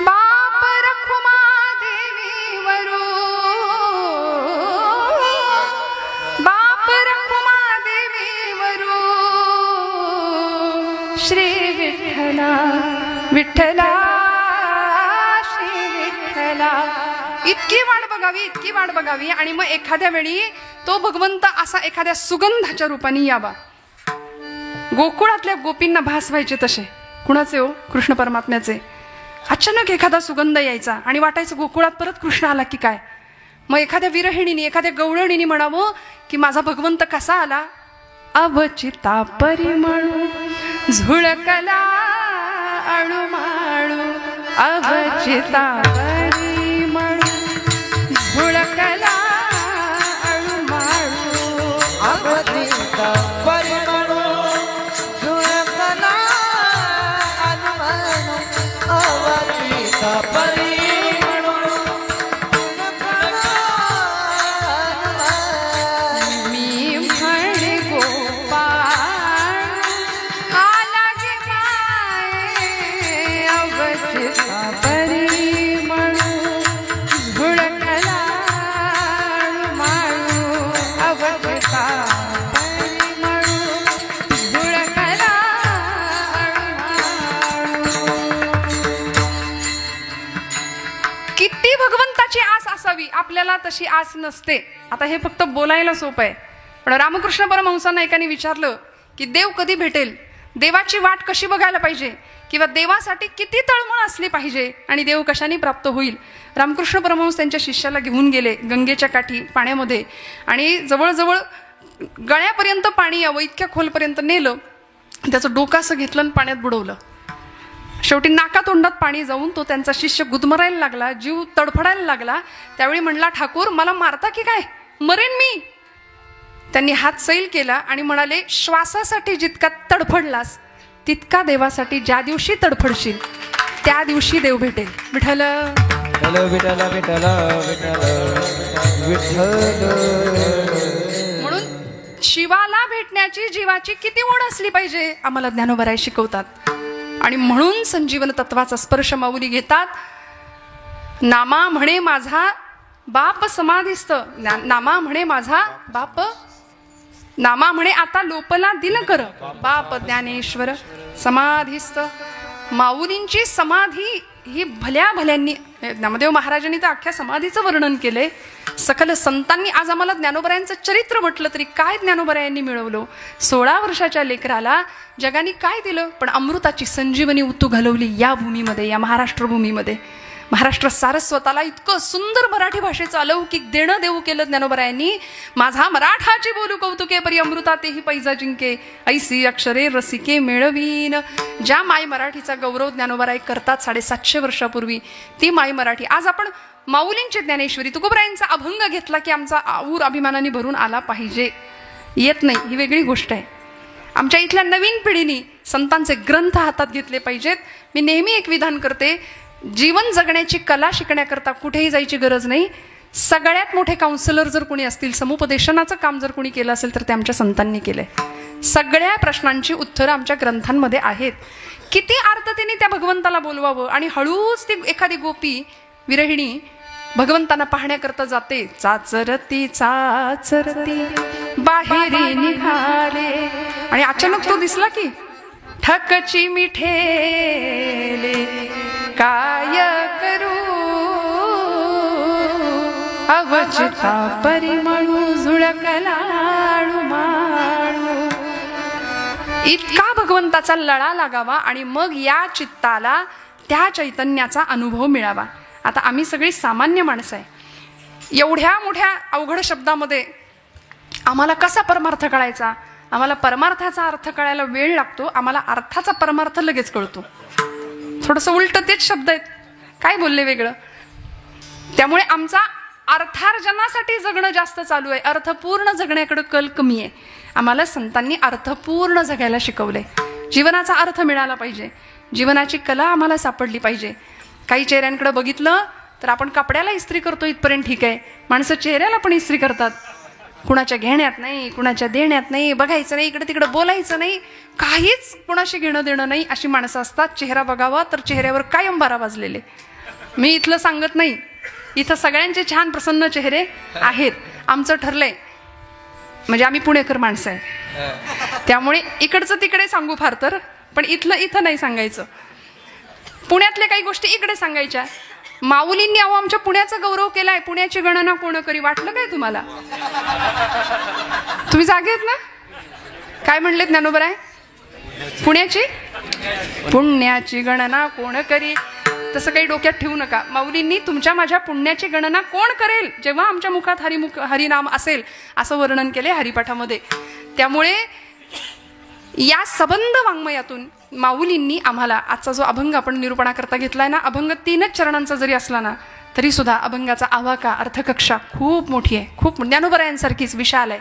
Speaker 1: बाप रखुमा देवी वरू, बाप रखुमा देवी वरू. श्री विठ्ठला विठ्ठला श्री विठ्ठला. इतकी वाट बघावी, इतकी वाट बघावी. आणि मग एखाद्या वेळी तो भगवंत असा एखाद्या सुगंधाच्या रूपाने यावा. गोकुळातल्या गोपींना भास व्हायचे तसे. कुणाचे हो? कृष्ण परमात्म्याचे. अचानक एखादा सुगंध यायचा आणि वाटायचं गोकुळात परत कृष्ण आला की काय. मग एखाद्या विरहिणीने, एखाद्या गवळणीने म्हणावं की माझा भगवंत कसा आला. अवचिता परिमळू झुळकला अणुमाळू, अवचिता परिमळू झुळकला अणुमाळू.
Speaker 3: अवचिता परिमळू झुळकला अणुमाळू, अवचिता परिमळू झुळकला अणुमाळू.
Speaker 1: मी म्हणे गोपाळ आला गे माये, अवचिता परिमळू झुळकला अणुमाळू, अवचिता परिमळू झुळकला अणुमाळू. किती भगवंताची आस असावी, आपल्याला तशी आस नसते. आता हे फक्त बोलायला सोपं आहे, पण रामकृष्ण परमहंसांना एकाने विचारलं की देव कधी भेटेल, देवाची वाट कशी बघायला पाहिजे, किंवा देवासाठी किती तळमळ असली पाहिजे, आणि देव कशाने प्राप्त होईल. रामकृष्ण परमहंस त्यांच्या शिष्याला घेऊन गेले गंगेच्या काठी पाण्यामध्ये, आणि जवळजवळ गळ्यापर्यंत पाणी यावं इतक्या खोलपर्यंत नेलं. त्याचं डोकं असं घेतलं आणि पाण्यात बुडवलं. शेवटी नाकातोंडात पाणी जाऊन तो त्यांचा शिष्य गुदमरायला लागला, जीव तडफडायला लागला. त्यावेळी म्हणला, ठाकूर मला मारता की काय, मरेन मी. त्यांनी हात सैल केला आणि म्हणाले, श्वासासाठी जितका तडफडलास तितका देवासाठी ज्या दिवशी तडफडशील त्या दिवशी देव भेटेल. विठ्ठल
Speaker 2: विठ्ठल विठ्ठल विठ्ठल विठ्ठल विठ्ठल.
Speaker 1: म्हणून शिवाला भेटण्याची जीवाची किती ओढ असली पाहिजे आम्हाला ज्ञानोबराय शिकवतात. आणि म्हणून संजीवन तत्वाचा स्पर्श माऊली घेतात. नामा म्हणे माझा बाप समाधिस्थ, नामा म्हणे माझा बाप, नामा म्हणे आता लोपला दिल कर, बाप ज्ञानेश्वर समाधिस्थ. माऊलींची समाधी ही भल्या भल्यांनी, नामदेव महाराजांनी तर अख्ख्या समाधीचं वर्णन केलंय. सकल संतांनी आज आम्हाला ज्ञानोबरायांचं चरित्र म्हटलं तरी काय ज्ञानोबरायांनी मिळवलं. 16 वर्षाच्या लेकराला जगाने काय दिलं, पण अमृताची संजीवनी उतू घालवली या भूमीमध्ये, या महाराष्ट्र भूमीमध्ये. महाराष्ट्र सारस्वताला इतकं सुंदर मराठी भाषेचं अलौकिक देणं देऊ केलं ज्ञानोबरायांनी. माझा मराठाची बोलू कौतुके परी अमृता तेही पैजा जिंके, ऐसी अक्षरे रसिके मेळवीन. ज्या माय मराठीचा गौरव ज्ञानोबराय करतात 750 वर्षापूर्वी, ती माय मराठी. आज आपण माऊलींची ज्ञानेश्वरी तुकोबरायांचा अभंग घेतला की आमचा आऊर अभिमानाने भरून आला पाहिजे. येत नाही ही वेगळी गोष्ट आहे. आमच्या इथल्या नवीन पिढीने संतांचे ग्रंथ हातात घेतले पाहिजेत. मी नेहमी एक विधान करते, जीवन जगण्याची कला शिकण्याकरता कुठेही जायची गरज नाही. सगळ्यात मोठे काउन्सिलर जर कोणी असतील, समुपदेशनाचं काम जर कोणी केलं असेल तर ते आमच्या संतांनी केलंय. सगळ्या प्रश्नांची उत्तरं आमच्या ग्रंथांमध्ये आहेत. किती आर्ततेने त्या भगवंताला बोलवावं आणि हळूच ती एखादी गोपी विरहिणी भगवंतांना पाहण्याकरता जाते. चाचरती चाचरती बाहेरी निघाले आणि अचानक तो दिसला की ठकची मिठेले काय करू अवचिता परिमळू झुळकलाळू माळू. इतका भगवंताचा लळा लागावा आणि मग या चित्ताला त्या चैतन्याचा अनुभव मिळावा. आता आम्ही सगळी सामान्य माणसं आहे. एवढ्या मोठ्या अवघड शब्दामध्ये आम्हाला कसा परमार्थ कळायचा? आम्हाला परमार्थाचा अर्थ कळायला वेळ लागतो, आम्हाला अर्थाचा परमार्थ लगेच कळतो. थोडंसं उलट तेच शब्द आहेत, काय बोलले वेगळं. त्यामुळे आमचा अर्थार्जनासाठी जगणं जास्त चालू आहे, अर्थपूर्ण जगण्याकडे कल कमी आहे. आम्हाला संतांनी अर्थपूर्ण जगायला शिकवलंय. जीवनाचा अर्थ मिळाला पाहिजे, जीवनाची कला आम्हाला सापडली पाहिजे. काही चेहऱ्यांकडे बघितलं तर आपण कपड्याला इस्त्री करतो इथपर्यंत ठीक आहे, माणसं चेहऱ्याला पण इस्त्री करतात. कुणाच्या घेण्यात नाही, कुणाच्या देण्यात नाही, बघायचं नाही, इकडे तिकडे बोलायचं नाही, काहीच कुणाशी घेणं देणं नाही, अशी माणसं असतात. चेहरा बघावा तर चेहऱ्यावर कायम बारा वाजलेले. मी इथलं सांगत नाही, इथं सगळ्यांचे छान प्रसन्न चेहरे आहेत. आमचं ठरलंय, म्हणजे आम्ही पुणेकर माणसं आहे, त्यामुळे इकडचं तिकडे सांगू फार तर, पण इथलं इथं नाही सांगायचं. पुण्यातल्या काही गोष्टी इकडे सांगायच्या. माऊलींनी अहो आमच्या पुण्याचा गौरव केलाय. पुण्याची गणना कोण करी, वाटलं काय तुम्हाला? तुम्ही जागेत ना? काय म्हणले ज्ञानोबराय? पुण्याची गणना कोण करी. तसं काही डोक्यात ठेवू नका. माऊलींनी तुमच्या माझ्या पुण्याची गणना कोण करेल जेव्हा आमच्या मुखात हरिनाम असेल असं वर्णन केले हरिपाठामध्ये. त्यामुळे या सबंध वाङ्मयातून माऊलींनी आम्हाला आजचा जो अभंग आपण निरूपणाकरता घेतलाय ना, अभंग 3च चरणांचा जरी असला ना तरी सुद्धा अभंगाचा आवाका अर्थकक्षा खूप मोठी आहे, खूप. ज्ञानोबरायांसारखीच विशाल आहे.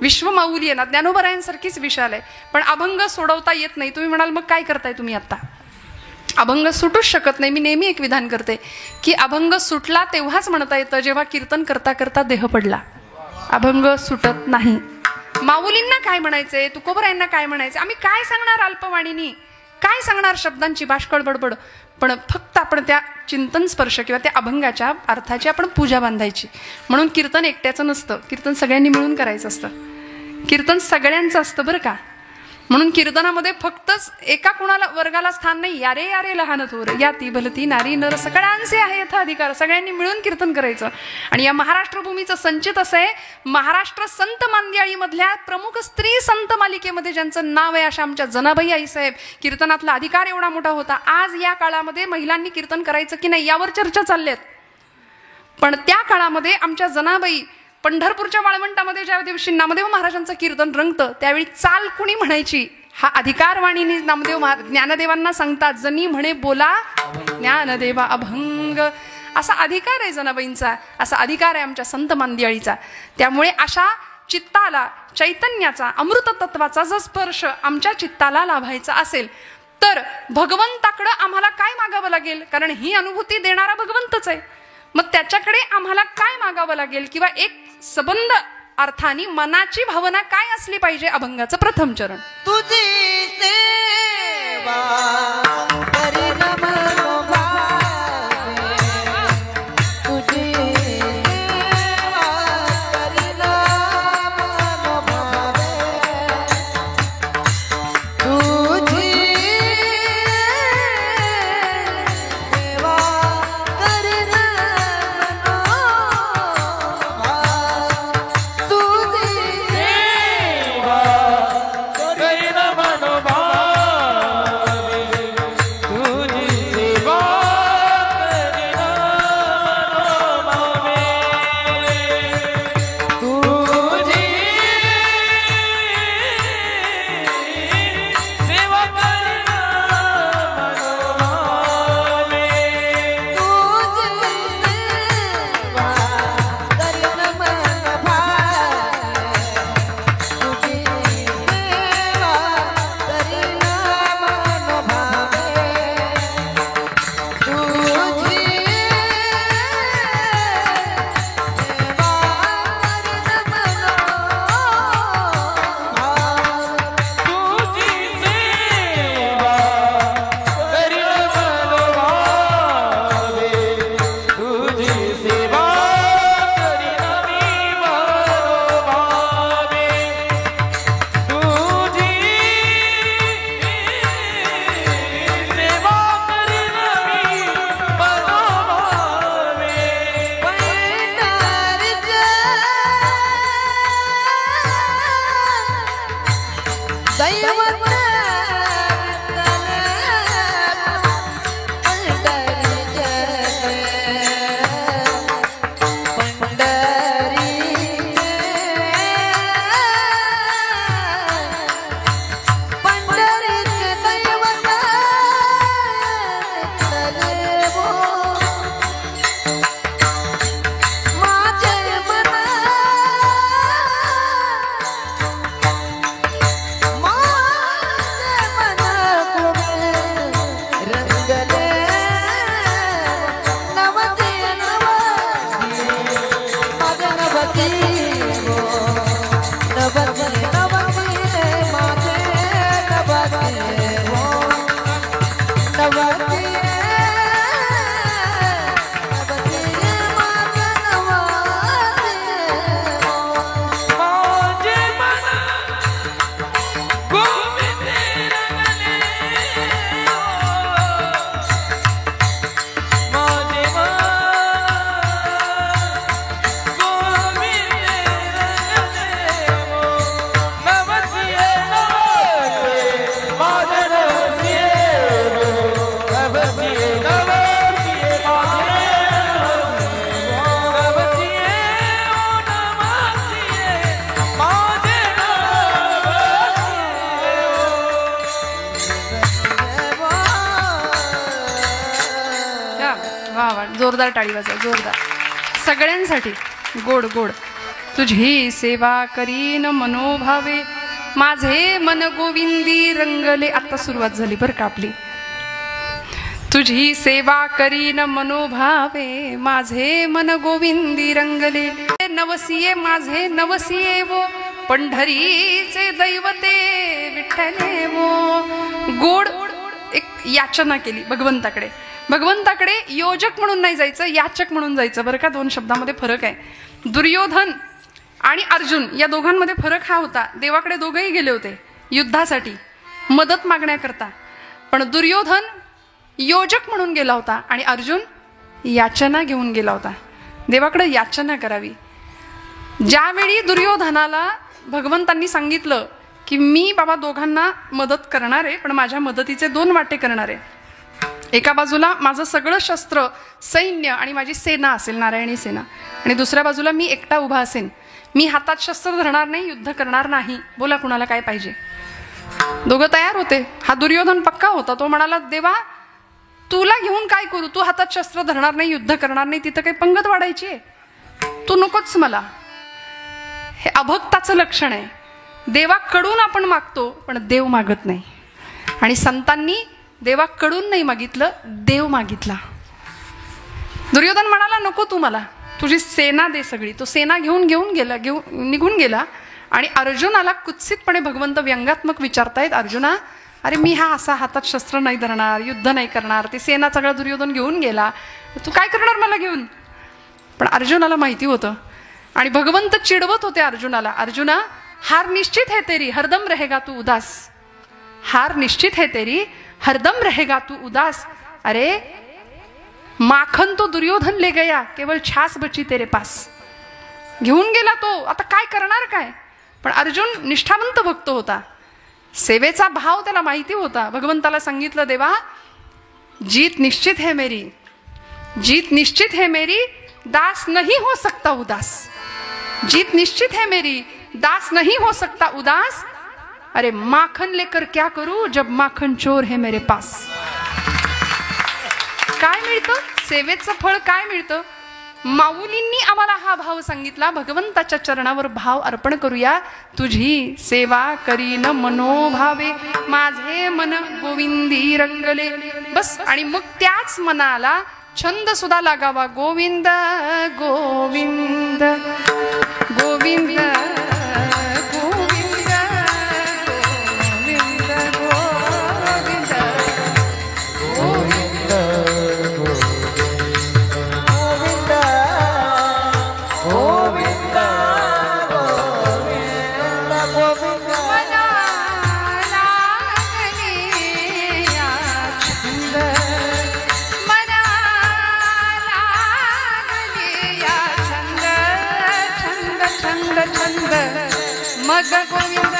Speaker 1: विश्व माऊली आहे ना, ज्ञानोबरायांसारखीच विशाल आहे. पण अभंग सोडवता येत नाही. तुम्ही म्हणाल मग काय करताय तुम्ही आता? अभंग सुटूच शकत नाही. मी नेहमी एक विधान करते की अभंग सुटला तेव्हाच म्हणता येतं जेव्हा कीर्तन करता करता देह पडला. अभंग सुटत नाही. माऊलींना काय म्हणायचंय, तुकोबरायांना काय म्हणायचं, आम्ही काय सांगणार अल्पवाणीनी, काय सांगणार शब्दांची बाष्कळ बडबड. पण फक्त आपण त्या चिंतन स्पर्श किंवा त्या अभंगाच्या अर्थाची आपण पूजा बांधायची. म्हणून कीर्तन एकट्याचं नसतं, कीर्तन सगळ्यांनी मिळून करायचं असतं. कीर्तन सगळ्यांचं असतं बरं का. म्हणून कीर्तनामध्ये फक्तच एका कुणाला वर्गाला स्थान नाही. यारे यारे लहान थोर याती भलती नारी नर सगळ्यांचे आहे यथा अधिकार. सगळ्यांनी मिळून कीर्तन करायचं. आणि या महाराष्ट्र भूमीचं संचित असं आहे, महाराष्ट्र संत मांदियाळीमधल्या प्रमुख स्त्री संत मालिकेमध्ये ज्यांचं नाव आहे अशा आमच्या जनाबाई आईसाहेब. कीर्तनातला अधिकार एवढा मोठा होता. आज या काळामध्ये महिलांनी कीर्तन करायचं की नाही यावर चर्चा चालल्यात. पण त्या काळामध्ये आमच्या जनाबाई पंढरपूरच्या वाळवंटामध्ये ज्या दिवशी नामदेव महाराजांचं कीर्तन रंगतं त्यावेळी चाल कुणी म्हणायची हा अधिकार वाणीने नामदेव ज्ञानदेवांना सांगतात. जनी म्हणे बोला ज्ञानदेवा अभंग, असा अधिकार आहे जनाबाईंचा, असा अधिकार आहे आमच्या संत मांदियाळीचा. त्यामुळे अशा चित्ताला चैतन्याचा अमृत तत्वाचा जर स्पर्श आमच्या चित्ताला लाभायचा असेल तर भगवंताकडं आम्हाला काय मागावं लागेल? कारण ही अनुभूती देणारा भगवंतच आहे. मग त्याच्याकडे आम्हाला काय मागावं लागेल किंवा एक सबंध अर्थाने मनाची भावना काय असली पाहिजे? अभंगाचं प्रथम चरण.
Speaker 3: तुझी सेवा करी नमो भावे, तुझी सेवा करी नमो भावे, तुझी सेवा करी नमो भावे, तुझी
Speaker 2: करीन मनोभावे
Speaker 3: दैवत
Speaker 1: वा वा, जोरदार टाळी वाजवा, जोरदार सगळ्यांसाठी. गोड गोड. तुझी सेवा करीन मनोभावे माझे मन गोविंदी रंगले. आता सुरुवात झाली बरं का आपली. तुझी सेवा करीन मनोभावे माझे मन गोविंदी रंगले. नवसिये माझे नवसिये वो पंढरीचे दैवते विठ्ठले वो. गोड एक याचना केली भगवंताकडे. भगवंताकडे योजक म्हणून नाही जायचं, याचक म्हणून जायचं बरं का. दोन शब्दामध्ये फरक आहे. दुर्योधन आणि अर्जुन या दोघांमध्ये फरक हा होता. देवाकडे दोघंही गेले होते युद्धासाठी मदत मागण्याकरता, पण दुर्योधन योजक म्हणून गेला होता आणि अर्जुन याचना घेऊन गेला होता. देवाकडे याचना करावी. ज्यावेळी दुर्योधनाला भगवंतांनी सांगितलं की मी बाबा दोघांना मदत करणार आहे, पण माझ्या मदतीचे दोन वाटे करणार आहे. एका बाजूला माझं सगळं शस्त्र सैन्य आणि माझी सेना असेल, नारायणी सेना, आणि दुसऱ्या बाजूला मी एकटा उभा असेन. मी हातात शस्त्र धरणार नाही, युद्ध करणार नाही. बोला कुणाला काय पाहिजे. दोघं तयार होते. हा दुर्योधन पक्का होता. तो म्हणाला देवा तुला घेऊन काय करू, तू हातात शस्त्र धरणार नाही, युद्ध करणार नाही, तिथं काही पंगत वाढायची आहे, तू नकोच मला. हे अभक्ताचं लक्षण आहे. देवाकडून आपण मागतो पण देव मागत नाही. आणि संतांनी देवाकडून नाही मागितलं, देव मागितला. दुर्योधन म्हणाला नको तू मला, तुझी सेना दे सगळी. तो सेना घेऊन निघून गेला. आणि अर्जुनाला कुत्सितपणे भगवंत व्यंगात्मक विचारतायत, अर्जुना अरे मी हा असा हातात शस्त्र नाही धरणार, युद्ध नाही करणार, ती सेना सगळा दुर्योधन घेऊन गेला, तू काय करणार मला घेऊन. पण अर्जुनाला माहिती होतं आणि भगवंत चिडवत होते अर्जुनाला, अर्जुना हार निश्चित है तेरी हरदम रहेगा तू उदास. हार निश्चित है तेरी हरदम रहेगा तू उदास. अरे माखन तो दुर्योधन ले गया, केवळ छास बची तेरे पास. घेऊन गेला तो, आता काय करणार काय. पण अर्जुन निष्ठावंत भक्त होता. सेवेचा भाव त्याला माहिती होता. भगवंताला सांगितलं देवा जीत निश्चित है मेरी, जीत निश्चित है मेरी, दास नहीं हो सकता उदास. जीत निश्चित है मेरी, दास नहीं हो सकता उदास. अरे माखन लेकर क्या करूं जब माखन चोर है मेरे पास. काय मिळतं सेवेचं फळ, काय मिळतं. माऊलींनी आम्हाला हा भाव सांगितला. भगवंताच्या चरणावर भाव अर्पण करूया. तुझी सेवा करीन मनोभावे माझे मन गोविंदी रंगले. बस. आणि मग त्याच मनाला छंद सुद्धा लागावा. गोविंद गोविंद गोविंद मग गोविंद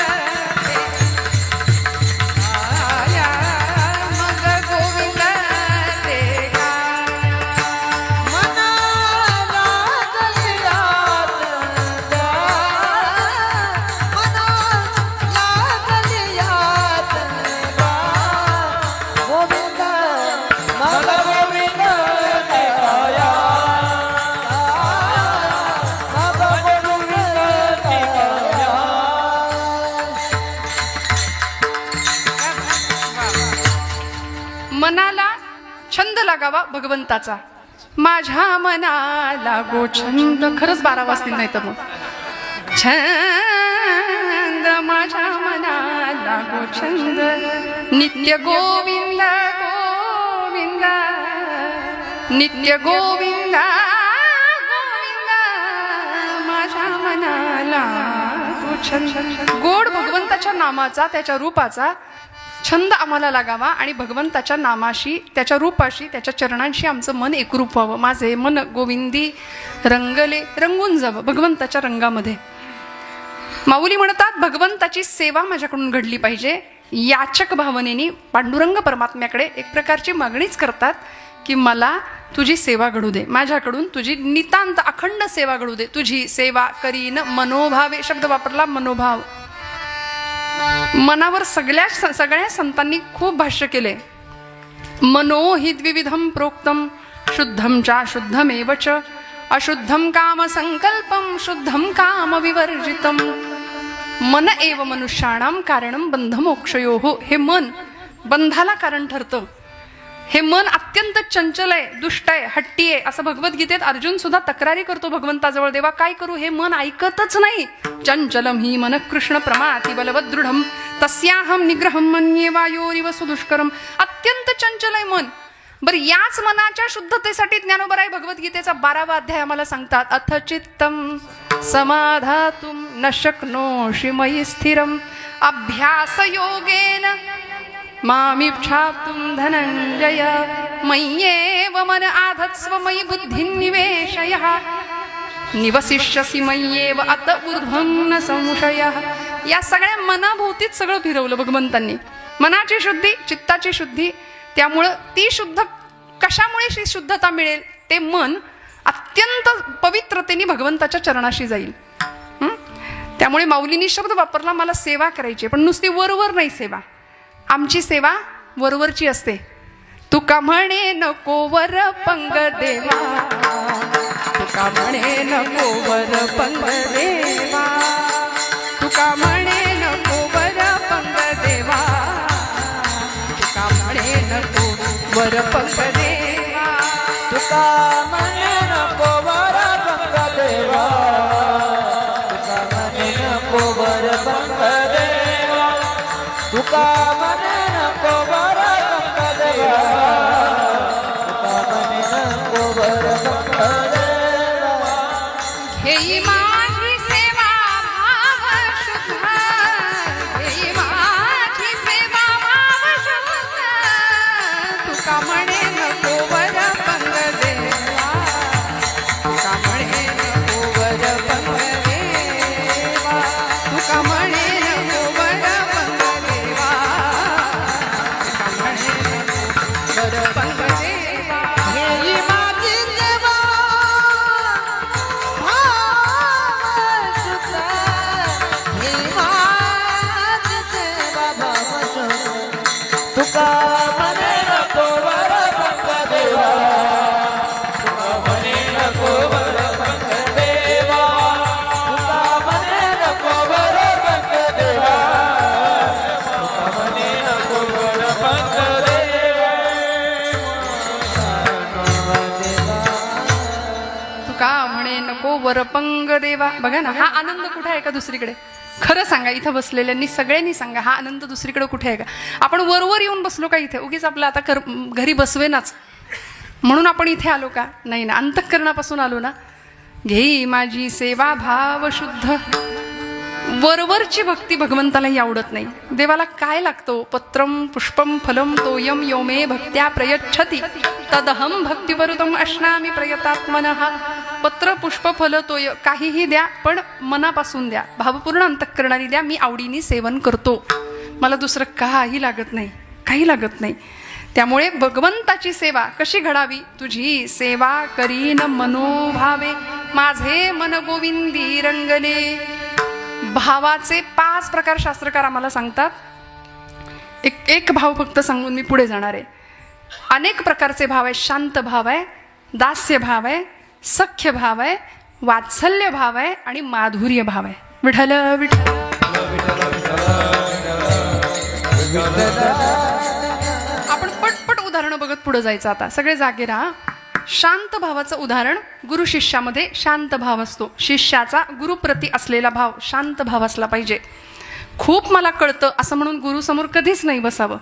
Speaker 1: मनाला छंद लागावा भगवंताचा. माझ्या मनाला गो छंद. खरंच 12 वाजतील नाही तर मग छंद माझ्या मनाला गो छंद. नित्य गोविंद गोविंद नित्य गोविंद गोविंद माझ्या मनाला गो छंद. गोड भगवंताच्या नामाचा, त्याच्या रूपाचा छंद आम्हाला लागावा आणि भगवंताच्या नामाशी, त्याच्या रूपाशी, त्याच्या चरणांशी आमचं मन एकरूप व्हावं. माझे मन गोविंदी रंगले, रंगून जावं भगवंताच्या रंगामध्ये. माऊली म्हणतात भगवंताची सेवा माझ्याकडून घडली पाहिजे. याचक भावनेने पांडुरंग परमात्म्याकडे एक प्रकारची मागणीच करतात की मला तुझी सेवा घडू दे, माझ्याकडून तुझी नितांत अखंड सेवा घडू दे. तुझी सेवा करीन मनोभावे शब्द वापरला, मनोभाव. मनावर सगळ्या संतांनी खूप भाष्य केले. मनो हि द्विविधम प्रोक्तम शुद्धम च शुद्धमेव च अशुद्धम काम संकल्पम शुद्धम काम विवर्जितम. मन एव मनुष्याणाम कारणम बंधमोक्षयोः. हे मन बंधाला कारण ठरतं. हे मन अत्यंत चंचल आहे, दुष्ट आहे, हट्टी आहे. असं भगवद्गीतेत अर्जुन सुद्धा तक्रारी करतो भगवंताजवळ, देवा काय करू, हे मन ऐकतच नाही. चंचलम ही मन कृष्ण प्रमाति बलवदृढम तस्याहम निग्रहम मन्ये वायोरिव सुदुष्करम. अत्यंत चंचल आहे मन. बरं, याच मनाच्या शुद्धतेसाठी ज्ञानोबराय भगवद्गीतेचा 12वा अध्याय आम्हाला सांगतात. अथ चित्तम समाधातुम न शक्नोषि मयि स्थिरम अभ्यास योगेन मामिच्छाप्तुं धनंजय मय्येव मन आधत्स्व मयि बुद्धिं निवेशय निवसिष्यसि मय्येव अत ऊर्ध्वं न संशयः. या सगळ्या मनाभोवतीच सगळं फिरवलं भगवंतांनी. मनाची शुद्धी, चित्ताची शुद्धी. त्यामुळं ती शुद्ध, कशामुळे शुद्धता मिळेल, ते मन अत्यंत पवित्रतेने भगवंताच्या चरणाशी जाईल. त्यामुळे माऊलींनी शब्द वापरला, मला सेवा करायची, पण नुसती वरवर नाही सेवा. आमची सेवा वरवरची असते. तुका म्हणे नको वर पंग देवा, तुका म्हणे नको वर पंग देवा, तुका म्हणे नको वर पंग देवा, तुका म्हणे नको वर पंग देवा,
Speaker 2: तुका म्हणे नको वर पंग देवा, तुका म्हणे नको वर पंग देवा, तुका म्हणे नको वर पंग देवा, तुका म्हणे नको वर पंग देवा.
Speaker 1: घेई माझी सेवा भाव शुद्ध, घेई माझी सेवा भाव शुद्ध, तुका म्हणे नको वर पंग देवा, तुका म्हणे नको वर पंग देवा, तुका म्हणे नको वर पंग देवा, तुका म्हणे नको वर पंग देवा.
Speaker 3: ही माझी सेवा भाव शुद्ध, ही माझी सेवा भाव शुद्ध,
Speaker 2: तुका म्हणे नको वर पंग देवा, तुका म्हणे नको वर पंग देवा, तुका म्हणे नको वर पंग देवा, तुका म्हणे नको वर पंग देवा.
Speaker 1: तुका म्हणे नको वरपंग देवा. बघा ना, हा आनंद कुठे आहे का दुसरीकडे? खरं सांगा, इथं बसलेल्यांनी सगळ्यांनी सांगा, हा आनंद दुसरीकडे कुठे आहे का? आपण वरवर येऊन बसलो का इथे? उगीच आपलं आता घरी बसवेनाच म्हणून आपण इथे आलो का? नाही ना, अंतःकरणापासून आलो ना. घेई माझी सेवा भाव शुद्ध. वरवरची भक्ती भगवंतालाही आवडत नाही. देवाला काय लागतो? पत्रम पुष्पम फलम तोयम यो मे भक्त्या प्रयच्छति तदहम भक्तिवरुतम अश्नामी प्रयतात्मनः. पत्र पुष्प फल तोय काहीही द्या, पण मनापासून द्या, भावपूर्ण अंतःकरणाने द्या. मी आवडीने सेवन करतो, मला दुसरं काही लागत नाही, काही लागत नाही. त्यामुळे भगवंताची सेवा कशी घडावी? तुझी सेवा करीन मनोभावे माझे मन गोविंदी रंगले. भावाचे 5 प्रकार शास्त्रकार आम्हाला सांगतात. एक भाव फक्त सांगून मी पुढे जाणार आहे. अनेक प्रकारचे भाव आहे. शांत भाव आहे, दास्य भाव आहे, सख्य भाव आहे, वात्सल्य भाव आहे आणि माधुर्य भाव आहे. विठ्ठल विठ्ठल. आपण पटपट उदाहरण सांगत पुढे जायचं. आता सगळे जागे राहा. शांत भावाचं उदाहरण, गुरु शिष्यामध्ये शांत भाव असतो. शिष्याचा गुरुप्रती असलेला भाव शांत भाव असला पाहिजे. खूप मला कळतं असं म्हणून गुरुसमोर कधीच नाही बसावं.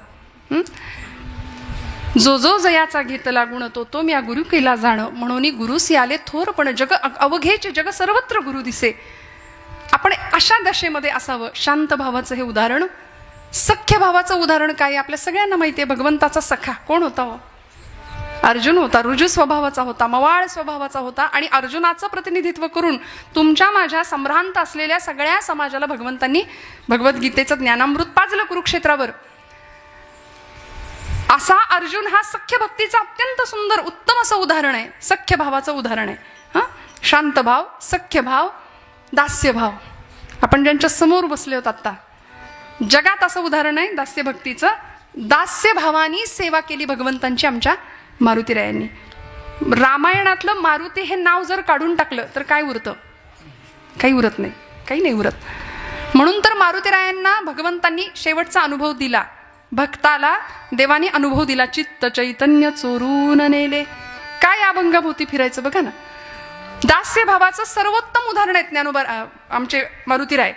Speaker 1: जो जो जयाचा घेतला गुण तो तो म्या गुरु केला जाणं, म्हणून गुरुसी आले थोर पण जग अवघेचे जग सर्वत्र गुरु दिसे. आपण अशा दशेमध्ये असावं. शांत भावाचं हे उदाहरण. सख्य भावाचं उदाहरण काय? आपल्या सगळ्यांना माहिती आहे. भगवंताचा सखा कोण होता हो? अर्जुन होता. रुजू स्वभावाचा होता, मवाळ स्वभावाचा होता. आणि अर्जुनाचं प्रतिनिधित्व करून तुमच्या माझ्या संभ्रांत असलेल्या सगळ्या समाजाला भगवंतांनी भगवद्गीतेचं ज्ञानामृत पाजलं कुरुक्षेत्रावर. असा अर्जुन हा सख्य भक्तीचा अत्यंत सुंदर उत्तम असं उदाहरण आहे. सख्य भावाचं उदाहरण आहे. शांत भाव, सख्य भाव, दास्य भाव. आपण ज्यांच्या समोर बसले होत आता, जगात असं उदाहरण आहे दास्य भक्तीचं. दास्य भावानी सेवा केली भगवंतांची आमच्या मारुतीरायांनी. रामायणातलं मारुती हे नाव जर काढून टाकलं तर काय उरतं? काही उरत नाही, काही नाही उरत. म्हणून तर मारुतीरायांना भगवंतांनी शेवटचा अनुभव दिला. भक्ताला देवानी अनुभव दिला. चित्त चैतन्य चोरून नेले. काय अभंगाभोवती फिरायचं बघा ना. दास्य भावाचं सर्वोत्तम उदाहरण आहे ज्ञानोबा आमचे मारुतीराय.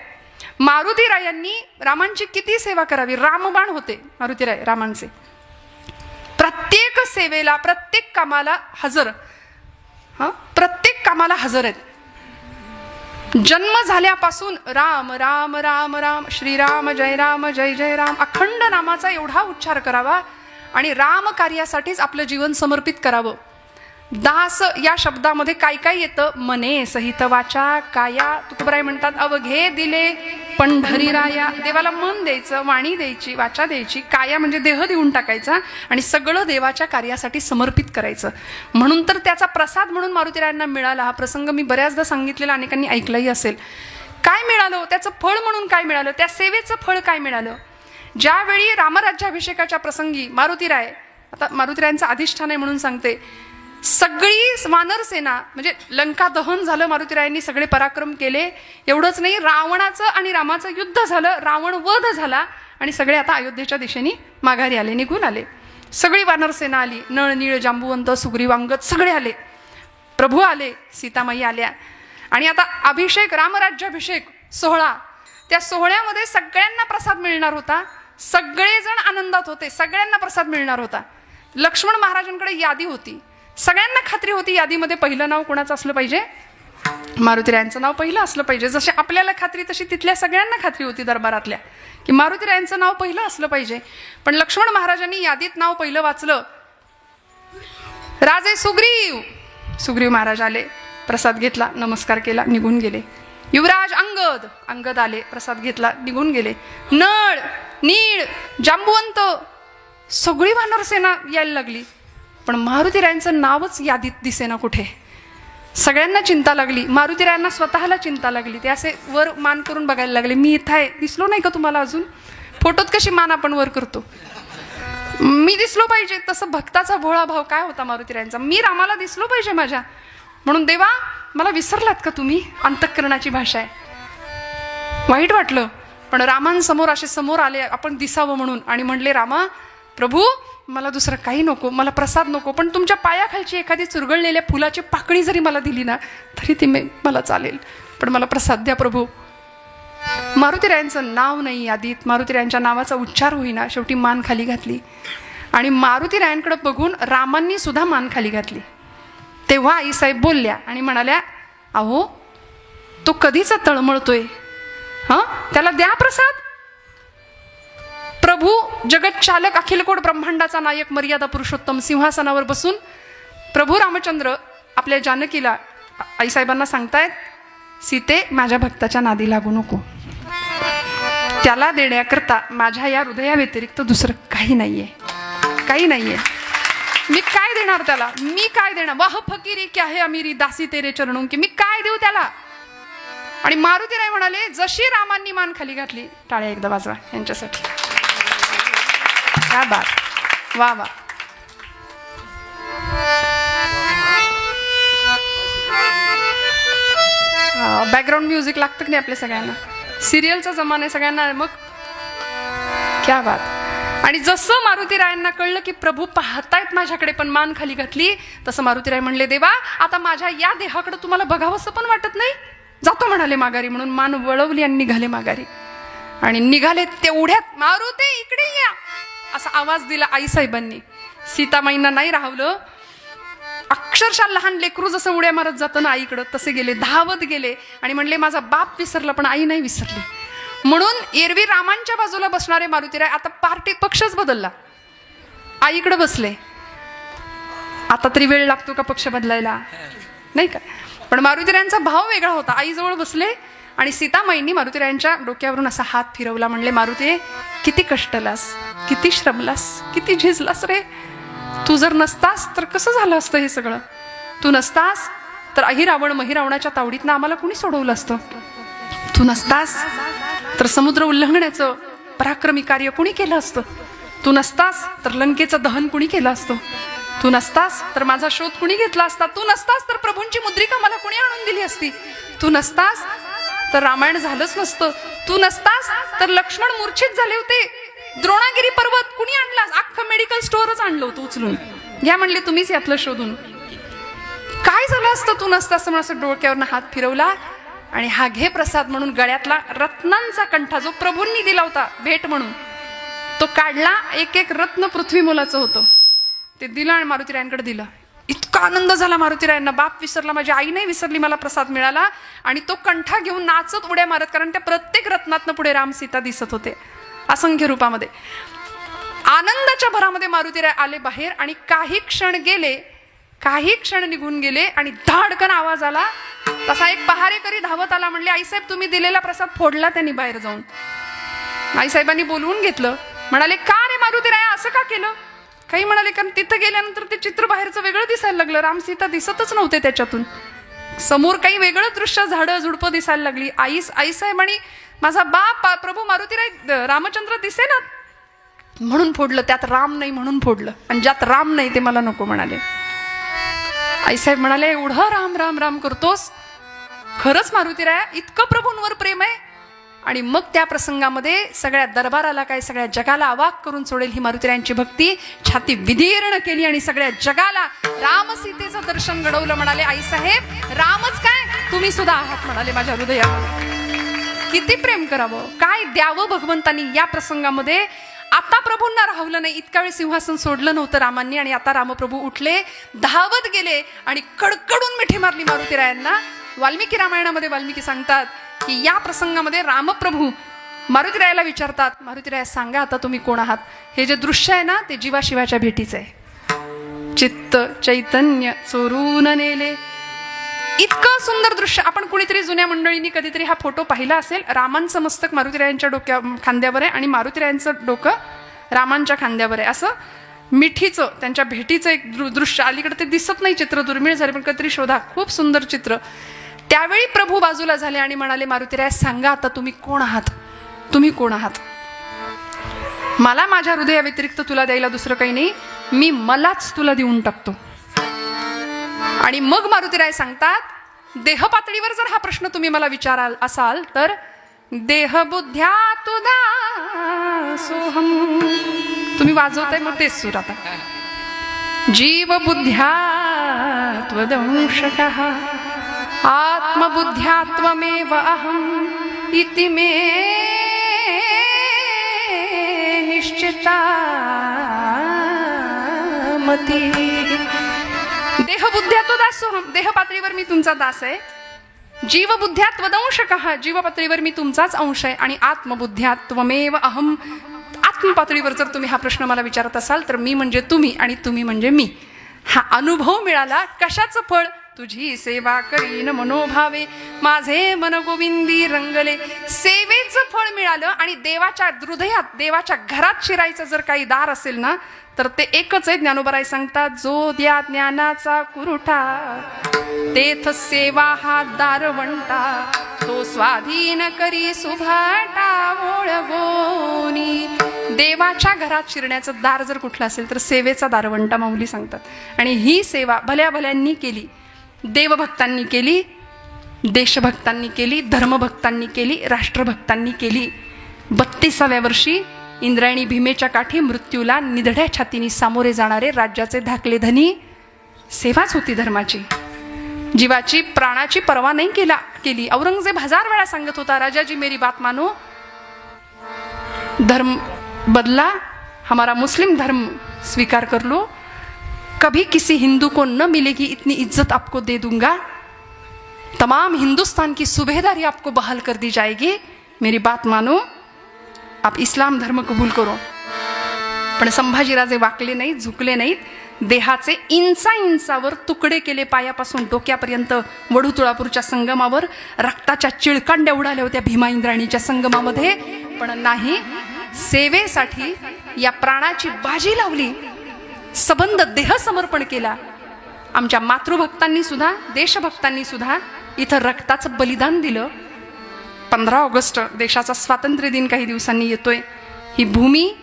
Speaker 1: मारुतीरायांनी रामांची किती सेवा करावी. रामबाण होते मारुतीराय रामांचे. प्रत्येक सेवेला, प्रत्येक कामाला हजर. प्रत्येक कामाला हजर आहेत. जन्म झाल्यापासून राम राम राम राम, श्रीराम जय राम जय जय राम, अखंड नामाचा एवढा उच्चार करावा आणि राम कार्यासाठीच आपलं जीवन समर्पित करावं. दास या शब्दामध्ये काय काय येतं? मने सहित वाचा काया. तुकोबराय म्हणतात अवघे दिले पंढरीराया. देवाला मन द्यायचं, वाणी द्यायची, वाचा द्यायची, काया म्हणजे देह देऊन टाकायचा आणि सगळं देवाच्या कार्यासाठी समर्पित करायचं. म्हणून तर त्याचा प्रसाद म्हणून मारुतीरायांना मिळाला. हा प्रसंग मी बऱ्याचदा सांगितलेला, अनेकांनी ऐकलाही असेल. काय मिळालं? त्याचं फळ म्हणून काय मिळालं? त्या सेवेचं फळ काय मिळालं? ज्यावेळी रामराज्याभिषेकाच्या प्रसंगी मारुतीराय, आता मारुतीरायांचं अधिष्ठान आहे म्हणून सांगते, सगळी वानर सेना म्हणजे लंका दहन झालं, मारुतीरायांनी सगळे पराक्रम केले. एवढंच नाही, रावणाचं आणि रामाचं युद्ध झालं, रावण वध झाला आणि सगळे आता अयोध्येच्या दिशेने माघारी आले, निघून आले. सगळी वानर सेना आली. नळ, नीळ, जांबुवंत, सुग्रीव, अंगद सगळे आले. प्रभू आले, सीतामाई आल्या. आणि आता अभिषेक, रामराज्याभिषेक सोहळा. त्या सोहळ्यामध्ये सगळ्यांना प्रसाद मिळणार होता. सगळेजण आनंदात होते. सगळ्यांना प्रसाद मिळणार होता. लक्ष्मण महाराजांकडे यादी होती. सगळ्यांना खात्री होती यादीमध्ये पहिलं नाव कोणाचं असलं पाहिजे? मारुतीरायांचं नाव पहिलं असलं पाहिजे. जशी आपल्याला खात्री तशी तिथल्या सगळ्यांना खात्री होती दरबारातल्या की मारुतीरायांचं नाव पहिलं असलं पाहिजे. पण लक्ष्मण महाराजांनी यादीत नाव पहिलं वाचलं. राजे सुग्रीव. सुग्रीव महाराज आले, प्रसाद घेतला, नमस्कार केला, निघून गेले. युवराज अंगद. अंगद आले, प्रसाद घेतला, निघून गेले. नळ, नीळ, जांबुवंत सगळी वानर सेना यायला लागली. पण मारुतीरायांचं नावच यादीत दिसेना कुठे. सगळ्यांना चिंता लागली. मारुतीरायांना स्वतःला चिंता लागली. ते असे वर मान करून बघायला लागले. मी इथं आहे, दिसलो नाही का तुम्हाला अजून? फोटोत कशी मान आपण वर करतो, मी दिसलो पाहिजे. तसं भक्ताचा भोळा भाव काय होता मारुतीरायांचा. मी रामाला दिसलो पाहिजे माझ्या. म्हणून देवा मला विसरलात का तुम्ही? अंतःकरणाची भाषा आहे. वाईट वाटलं. पण रामांसमोर असे समोर आले आपण दिसावं म्हणून आणि म्हणले, रामा प्रभू मला दुसरं काही नको, मला प्रसाद नको, पण तुमच्या पायाखालची एखादी चुरगळलेल्या फुलाची पाकळी जरी मला दिली ना तरी ती मला चालेल, पण मला प्रसाद द्या प्रभू. मारुतीरायांचं नाव नाही यादीत. मारुतीरायांच्या नावाचा उच्चार होईना. शेवटी मान खाली घातली आणि मारुतीरायांकडे बघून रामांनी सुद्धा मान खाली घातली. तेव्हा आईसाहेब बोलल्या आणि म्हणाल्या, अहो तो कधीचा तळमळतोय, त्याला द्या प्रसाद. प्रभू जगत चालक, अखिलकोट ब्रह्मांडाचा नायक, मर्यादा पुरुषोत्तम सिंहासनावर बसून प्रभू रामचंद्र आपल्या जानकीला, आईसाहेबांना सांगतायत, सीते माझ्या भक्ताच्या नादी लागू नको. त्याला देण्याकरता माझ्या या हृदया व्यतिरिक्त दुसरं काही नाहीये, काही नाहीये. मी काय देणार त्याला? मी काय देणार? वाह फकीरी क्या है अमीरी, दासी तेरे चरणों की. मी काय देऊ त्याला? आणि मारुतीराय म्हणाले, जशी रामांनी मान खाली घातली. टाळ्या एकदा वाजवा यांच्यासाठी. क्या बात, वा वा. बॅकग्राऊंड म्युझिक लागतं की नाही आपल्या सगळ्यांना? सिरियलचा जमाना आहे सगळ्यांना. मग क्या बात. आणि जसं मारुतीरायांना कळलं की प्रभू पाहतायत माझ्याकडे पण मान खाली घातली, तसं मारुतीराय म्हणले, देवा आता माझ्या या देहाकडे तुम्हाला बघावंसं पण वाटत नाही, जातो म्हणाले माघारी. म्हणून मान वळवली आणि निघाले माघारी. आणि निघाले तेवढ्यात मारुती इकडे या असा आवाज दिला आईसाहेबांनी. सीतामाईंना नाही राहवलं. अक्षरशः लहान लेकरू जसं उड्या मारत जातं ना आईकडं, तसे गेले, धावत गेले आणि म्हणले माझा बाप विसरला पण आई नाही विसरली. म्हणून एरवी रामांच्या बाजूला बसणारे मारुतीराय आता पार्टी पक्षच बदलला, आईकडे बसले. आता तरी वेळ लागतो का पक्ष बदलायला, नाही का? पण मारुतीरायांचा भाव वेगळा होता. आईजवळ बसले आणि सीतामाईंनी मारुतीरायांच्या डोक्यावरून असा हात फिरवला. म्हणले, मारुती किती कष्टलास, किती श्रमलास, किती झिजलास रे. तू जर नसतास तर कसं झालं असतं हे सगळं. तू नसतास तर अहिरावण महिरावणाच्या तावडीतनं आम्हाला कुणी सोडवलं असतं. तू नसतास तर समुद्र उल्लंघण्याचं पराक्रमी कार्य कुणी केलं असतं. तू नसतास तर लंकेचं दहन कुणी केलं असतं. तू नसतास तर माझा शोध कुणी घेतला असता. तू नसतास तर प्रभूंची मुद्रिका मला कुणी आणून दिली असती. तू नसतास तर रामायण झालंच नसतं. तू नसतास तर लक्ष्मण मूर्छित झाले होते. द्रोणागिरी पर्वत कुणी आणला, अख्खं मेडिकल स्टोअरच आणलं होतं उचलून. घ्या म्हणले तुम्हीच यातलं शोधून. काय झालं असतं तू नसतास म्हणून असं डोक्यावरनं हात फिरवला आणि हा घे प्रसाद म्हणून गळ्यातला रत्नांचा कंठा जो प्रभूंनी दिला होता भेट म्हणून तो काढला. एक एक रत्न पृथ्वी मोलाचं होतं. ते दिलं आणि मारुतीरायांकडे दिलं. इतका आनंद झाला मारुतीरायांना. बाप विसरला, माझी आई नाही विसरली, मला प्रसाद मिळाला. आणि तो कंठा घेऊन नाचत उड्या मारत, कारण त्या प्रत्येक रत्नातनं पुढे राम सीता दिसत होते असंख्य रूपामध्ये. आनंदाच्या भरामध्ये मारुतीराय आले बाहेर आणि काही क्षण गेले, काही क्षण निघून गेले आणि धाडकन आवाज आला. तसा एक पहारेकरी धावत आला. म्हणले, आईसाहेब तुम्ही दिलेला प्रसाद फोडला त्यांनी बाहेर जाऊन. आईसाहेबांनी बोलवून घेतलं. म्हणाले, का रे मारुतीराय असं का केलं? काही म्हणाले, कारण तिथं गेल्यानंतर ते चित्र बाहेरचं वेगळं दिसायला लागलं. राम सीता दिसतच नव्हते त्याच्यातून. समोर काही वेगळं दृश्य, झाडं झुडपं दिसायला लागली. आईसाहेब आणि माझा बाप प्रभू मारुतीराय रामचंद्र दिसेना म्हणून फोडलं. त्यात राम नाही म्हणून फोडलं. आणि ज्यात राम नाही ते मला नको म्हणाले. आईसाहेब म्हणाले, एवढं राम राम राम करतोस? खरंच मारुतीराय इतकं प्रभूंवर प्रेम आहे? आणि मग त्या प्रसंगामध्ये सगळ्या दरबाराला काय, सगळ्या जगाला अवाक करून सोडेल ही मारुतीरायांची भक्ती. छाती विदीर्ण केली आणि सगळ्या जगाला राम सीतेचं दर्शन घडवलं. म्हणाले, आईसाहेब रामच काय, तुम्ही सुद्धा आहात म्हणाले माझ्या हृदयामध्ये. किती प्रेम करावं, काय द्यावं भगवंतांनी या प्रसंगामध्ये. आता प्रभूंना राहवलं नाही. इतका वेळ सिंहासन सोडलं नव्हतं रामांनी आणि आता रामप्रभू उठले, धावत गेले आणि कडकडून मिठी मारली मारुतीरायांना. वाल्मिकी रामायणामध्ये वाल्मिकी सांगतात की या प्रसंगामध्ये रामप्रभू मारुतीरायाला विचारतात, मारुतीराय सांगा आता तुम्ही कोण आहात. हे जे दृश्य आहे ना ते जीवाशिवाच्या भेटीचं आहे. चित्त चैतन्य चोरून नेले. इतकं सुंदर दृश्य. आपण कुणीतरी जुन्या मंडळींनी कधीतरी हा फोटो पाहिला असेल. रामांचं मस्तक मारुतीरायांच्या खांद्यावर आहे आणि मारुतीरायांचं डोकं रामांच्या खांद्यावर आहे. असं मिठीचं त्यांच्या भेटीचं एक दृश्य. अलीकडे ते दिसत नाही, चित्र दुर्मिळ झाले, पण कधीतरी शोधा, खूप सुंदर चित्र. त्यावेळी प्रभू बाजूला झाले आणि म्हणाले, मारुतीराय सांगा आता तुम्ही कोण आहात, तुम्ही कोण आहात. मला माझ्या हृदया व्यतिरिक्त तुला द्यायला दुसरं काही नाही, मी मलाच तुला देऊन टाकतो. आणि मग मारुतीराय सांगतात, देह पातळीवर जर हा प्रश्न तुम्ही मला विचाराल असाल तर देह बुद्ध्या तुदा सोहम. तुम्ही वाजवताय मग तेच सूर आता. जीव बुद्ध्या त्वदंशकः आत्मबुद्ध्या त्वमेव अहम् इति मे निश्चिता मती. देहबुद्ध्या तो दासोहम. देह पातळीवर मी तुमचा दास आहे. जीवबुद्ध्या त्वदंशकः. जीव पातळीवर मी तुमचाच अंश आहे. आणि आत्मबुद्ध्या त्वमेव अहम. आत्मपातळीवर जर तुम्ही हा प्रश्न मला विचारत असाल तर मी म्हणजे तुम्ही आणि तुम्ही म्हणजे मी. हा अनुभव मिळाला. कशाचं फळ? तुझी सेवा करीन मनोभावे माझे मन गोविंदी रंगले. सेवेचं फळ मिळालं. आणि देवाच्या हृदयात, देवाच्या घरात शिरायचं जर काही दार असेल ना तर ते एकच आहे. ज्ञानोबराय सांगतात, जो द्या ज्ञानाचा कुरुठा तेथ सेवा हा दारवंटा तो स्वाधीन करी सुभाटा ओळगोनी. देवाच्या घरात शिरण्याचं दार जर कुठलं असेल तर सेवेचा दारवंटा माऊली सांगतात. आणि ही सेवा भल्या भल्यांनी केली. देवभक्तांनी केली, देशभक्तांनी केली, धर्मभक्तांनी केली, राष्ट्रभक्तांनी केली. 32व्या वर्षी इंद्रायणी भीमेच्या काठी मृत्यूला निधड्या छातीने सामोरे जाणारे राज्याचे धाकले धनी सेवाच होती धर्माची. जीवाची प्राणाची पर्वा नाही केली. औरंगजेब 1000 वेळा सांगत होता, राजाजी मेरी बात मानो, धर्म बदला, हमारा मुस्लिम धर्म स्वीकार कर लो, कभी किसी हिंदू को न मिलेगी इतनी इज्जत आपको दे दूंगा, तमाम हिंदुस्तान की सुबेदारी आपको बहाल कर दी जाएगी, मेरी बात मानो, आप इस्लाम धर्म कबूल करो. पण संभाजीराजे वाकले नाहीत, झुकले नाहीत. देहाचे इंचावर तुकडे केले, पायापासून डोक्यापर्यंत वडू तुळापूरच्या संगमावर रक्ताच्या चिळकांड्या उडाल्या होत्या भीमा इंद्राणीच्या संगमामध्ये. पण नाही, सेवेसाठी या प्राणाची बाजी लावली, सबंध देह समर्पण केला. आमच्या मातृभक्तांनी सुद्धा, देशभक्तांनी सुद्धा इथं रक्ताचं बलिदान दिलं. 15 ऑगस्ट देशाचा स्वातंत्र्य दिन काही दिवसांनी येतोय. ही भूमी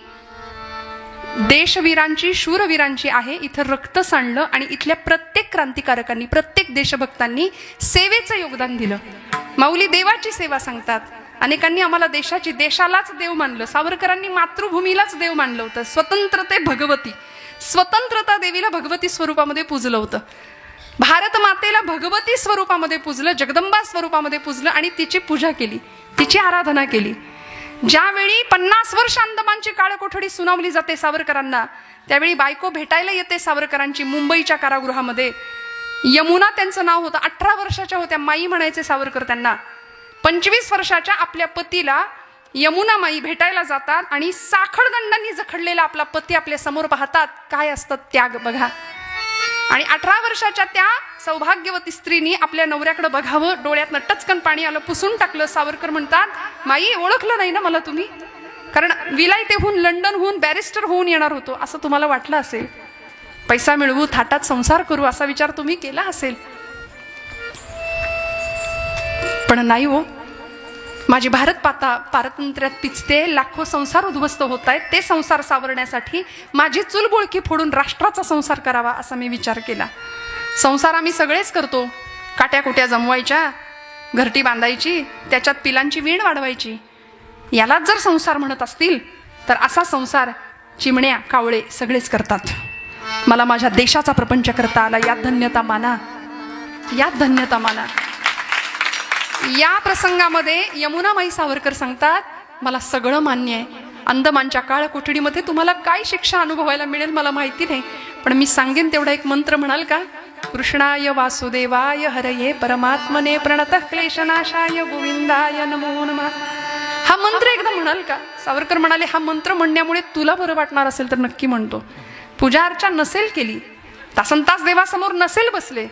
Speaker 1: देशवीरांची, शूरवीरांची आहे. इथं रक्त सांडलं आणि इथल्या प्रत्येक क्रांतिकारकांनी, प्रत्येक देशभक्तांनी सेवेचं योगदान दिलं. माऊली देवाची सेवा सांगतात. अनेकांनी आम्हाला देशालाच देव मानलं. सावरकरांनी मातृभूमीलाच देव मानलं होतं. स्वतंत्रते भगवती, स्वतंत्रता देवीला भगवती स्वरूपामध्ये पूजलं होतं. भारत मातेला भगवती स्वरूपामध्ये पूजलं, जगदंबा स्वरूपामध्ये पूजलं आणि तिची पूजा केली, तिची आराधना केली. ज्यावेळी 50 वर्ष अंदमानची काळ कोठडी सुनावली जाते सावरकरांना, त्यावेळी बायको भेटायला येते सावरकरांची मुंबईच्या कारागृहामध्ये. यमुना त्यांचं नाव होतं. 18 वर्षाच्या होत्या, माई म्हणायचे सावरकर त्यांना. 25 वर्षाच्या आपल्या पतीला यमुना माई भेटायला जातात आणि साखळदंडांनी जखडलेला आपला पती आपल्या समोर पाहतात. काय असतं त्याग बघा. आणि 18 वर्षाच्या त्या सौभाग्यवती स्त्रीनी आपल्या नवऱ्याकडे बघावं, डोळ्यातनं टचकन पाणी आलं, पुसून टाकलं. सावरकर म्हणतात, माई ओळखलं नाही ना मला तुम्ही, कारण विलायतेहून, लंडनहून बॅरिस्टर होऊन येणार होतो असं तुम्हाला वाटलं असेल. पैसा मिळवू, थाटात संसार करू असा विचार तुम्ही केला असेल. पण नाही हो, माझी भारत पारतंत्र्यात पिचते, लाखो संसार उद्ध्वस्त होत आहेत. ते संसार सावरण्यासाठी माझी चुलबुळकी फोडून राष्ट्राचा संसार करावा असा मी विचार केला. संसार आम्ही सगळेच करतो. काट्याकुट्या जमवायच्या, घरटी बांधायची, त्याच्यात पिलांची वीण वाढवायची. यालाच जर संसार म्हणत असतील तर असा संसार चिमण्या, कावळे सगळेच करतात. मला माझ्या देशाचा प्रपंच करता आला, यात धन्यता माना, यात धन्यता माना. या प्रसंगामध्ये यमुनामाई सावरकर सांगतात, मला सगळं मान्य आहे. अंदमानच्या काळ कोठडीमध्ये तुम्हाला काय शिक्षा अनुभवायला मिळेल मला माहिती नाही, पण मी सांगेन तेवढा एक मंत्र म्हणाल का? कृष्णाय वासुदेवाय हरये परमात्मने प्रणतः क्लेशनाशाय गोविंदाय नमो नमः. हा मंत्र एकदा म्हणाल का? सावरकर म्हणाले, हा मंत्र म्हणण्यामुळे तुला बरं वाटणार असेल तर नक्की म्हणतो. पूजा अर्चा नसेल केली, तासनतास देवासमोर नसेल बसले,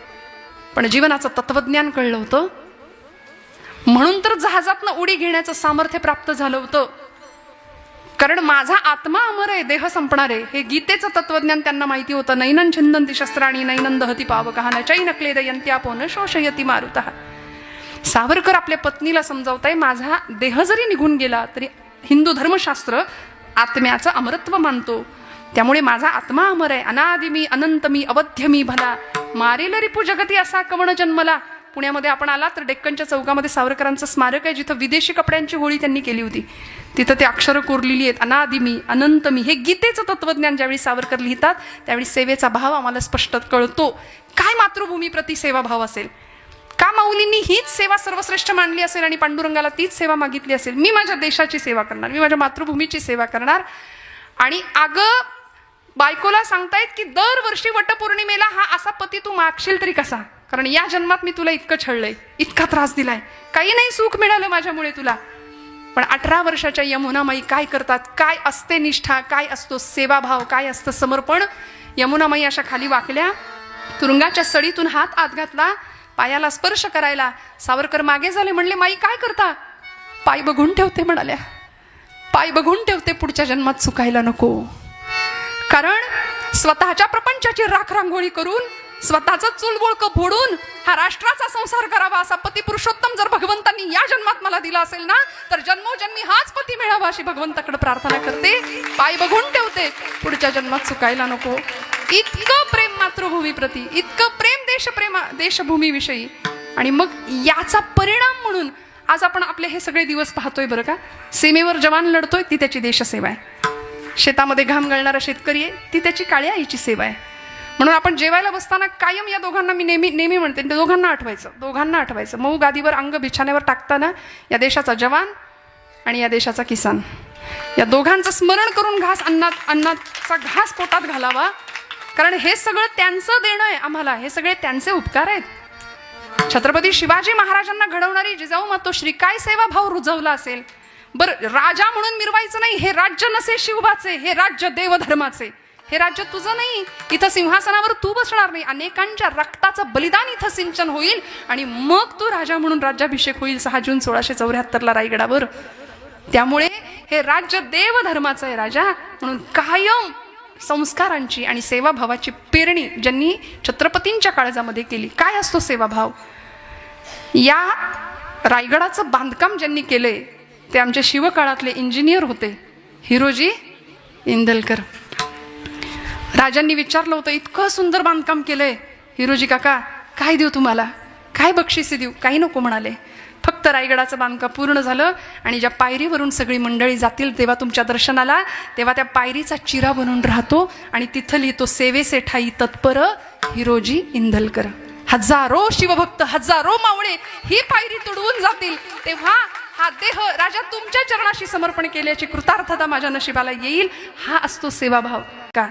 Speaker 1: पण जीवनाचं तत्वज्ञान कळलं होतं. म्हणून तर जहाजातनं उडी घेण्याचं सामर्थ्य प्राप्त झालं होतं. कारण माझा आत्मा अमर आहे, देह संपणार आहे, हे गीतेचं तत्वज्ञान त्यांना माहिती होतं. नैनन छिंदंती शस्त्राणी नैनन दहती पावकः न चैन क्लेदयन्त्यापो न शोषयति मारुतः. सावरकर आपल्या पत्नीला समजावताय, माझा देह जरी निघून गेला तरी हिंदू धर्मशास्त्र आत्म्याचं अमरत्व मानतो. त्यामुळे माझा आत्मा अमर आहे. अनादि मी, अनंत मी, अवध्य मी भला, मारेल रिपू जगती असा कवण जन्मला. पुण्यामध्ये आपण आला तर डेक्कनच्या चौकामध्ये सावरकरांचं स्मारक आहे, जिथं विदेशी कपड्यांची होळी त्यांनी केली होती. तिथं ते अक्षरं कोरलेली आहेत, अनादि मी, अनंत मी. हे गीतेचं तत्वज्ञान ज्यावेळी सावरकर लिहितात त्यावेळी सेवेचा भाव आम्हाला स्पष्ट कळतो. काय मातृभूमीप्रती सेवाभाव असेल, का माऊलींनी हीच सेवा सर्वश्रेष्ठ मानली असेल आणि पांडुरंगाला तीच सेवा मागितली असेल. मी माझ्या देशाची सेवा करणार, मी माझ्या मातृभूमीची सेवा करणार. आणि अगं बायकोला सांगतायत की दरवर्षी वटपौर्णिमेला हा असा पती तू मागशील तरी कसा, कारण या जन्मात मी तुला इतकं छळलंय, इतका त्रास दिलाय, काही नाही सुख मिळालं माझ्यामुळे तुला. पण 18 वर्षाच्या यमुनामाई काय करतात, काय असते निष्ठा, काय असतो सेवाभाव, काय असतं समर्पण. यमुनामाई अशा खाली वाकल्या, तुरुंगाच्या सडीतून हात आत घातला, पायाला स्पर्श करायला. सावरकर मागे झाले, म्हणले माई काय करता? पाय बघून ठेवते म्हणाल्या, पाय बघून ठेवते, पुढच्या जन्मात चुकायला नको. कारण स्वतःच्या प्रपंचाची राखरांगोळी करून, स्वतःचं चुलबुळकं फोडून हा राष्ट्राचा संसार करावा असा पती पुरुषोत्तम जर भगवंतांनी या जन्मात मला दिला असेल ना, तर जन्मोजन्मी हाच पती मिळावा अशी भगवंताकडे प्रार्थना करते. पाय बघून ठेवते, पुढच्या जन्मात चुकायला नको. इतकं प्रेम मातृभूमीप्रती, इतकं प्रेम देशभूमीविषयी. आणि मग याचा परिणाम म्हणून आज आपण आपले हे सगळे दिवस पाहतोय बरं का. सीमेवर जवान लढतोय ती त्याची देशसेवा आहे. शेतामध्ये घाम गळणारा शेतकरी आहे ती त्याची काळ्या आईची सेवा आहे. म्हणून आपण जेवायला बसताना कायम या दोघांना मी नेहमी म्हणते, दोघांना आठवायचं. मऊ गादीवर अंग बिछाण्यावर टाकताना या देशाचा जवान आणि या देशाचा किसान, या दोघांचं स्मरण करून अन्नाचा घास पोटात घालावा. कारण हे सगळं त्यांचं देणं आहे आम्हाला, हे सगळे त्यांचे उपकार आहेत. छत्रपती शिवाजी महाराजांना घडवणारी जिजाऊ मातोश्री काय सेवा भाव रुजवला असेल बरं. राजा म्हणून मिरवायचं नाही, हे राज्य नसे शिवबाचे, हे राज्य देवधर्माचे, हे राज्य तुझं नाही. इथं सिंहासनावर तू बसणार नाही, अनेकांच्या रक्ताचं बलिदान इथं सिंचन होईल आणि मग तू राजा म्हणून राज्याभिषेक होईल 6 जून 1674 रायगडावर. त्यामुळे हे राज्य देवधर्माचं आहे राजा. म्हणून कायम संस्कारांची आणि सेवाभावाची पेरणी ज्यांनी छत्रपतींच्या काळजामध्ये केली. काय असतो सेवाभाव? या रायगडाचं बांधकाम ज्यांनी केलंय ते आमचे शिवकाळातले इंजिनियर होते, हिरोजी इंदलकर. राजांनी विचारलं होतं, इतकं सुंदर बांधकाम केलंय हिरोजी काका, काय देऊ तुम्हाला, काय बक्षिसे देऊ? काही नको म्हणाले. फक्त रायगडाचं बांधकाम पूर्ण झालं आणि ज्या पायरीवरून सगळी मंडळी जातील तेव्हा तुमच्या दर्शनाला, तेव्हा त्या पायरीचा चिरा बनून राहतो आणि तिथं लिहितो सेवेसे ठाई तत्पर हिरोजी इंदलकर. हजारो शिवभक्त, हजारो मावळे ही पायरी तुडवून जातील तेव्हा हा देह राजा तुमच्या चरणाशी समर्पण केल्याची कृतार्थता माझ्या नशिबाला येईल. हा असतो सेवाभाव का.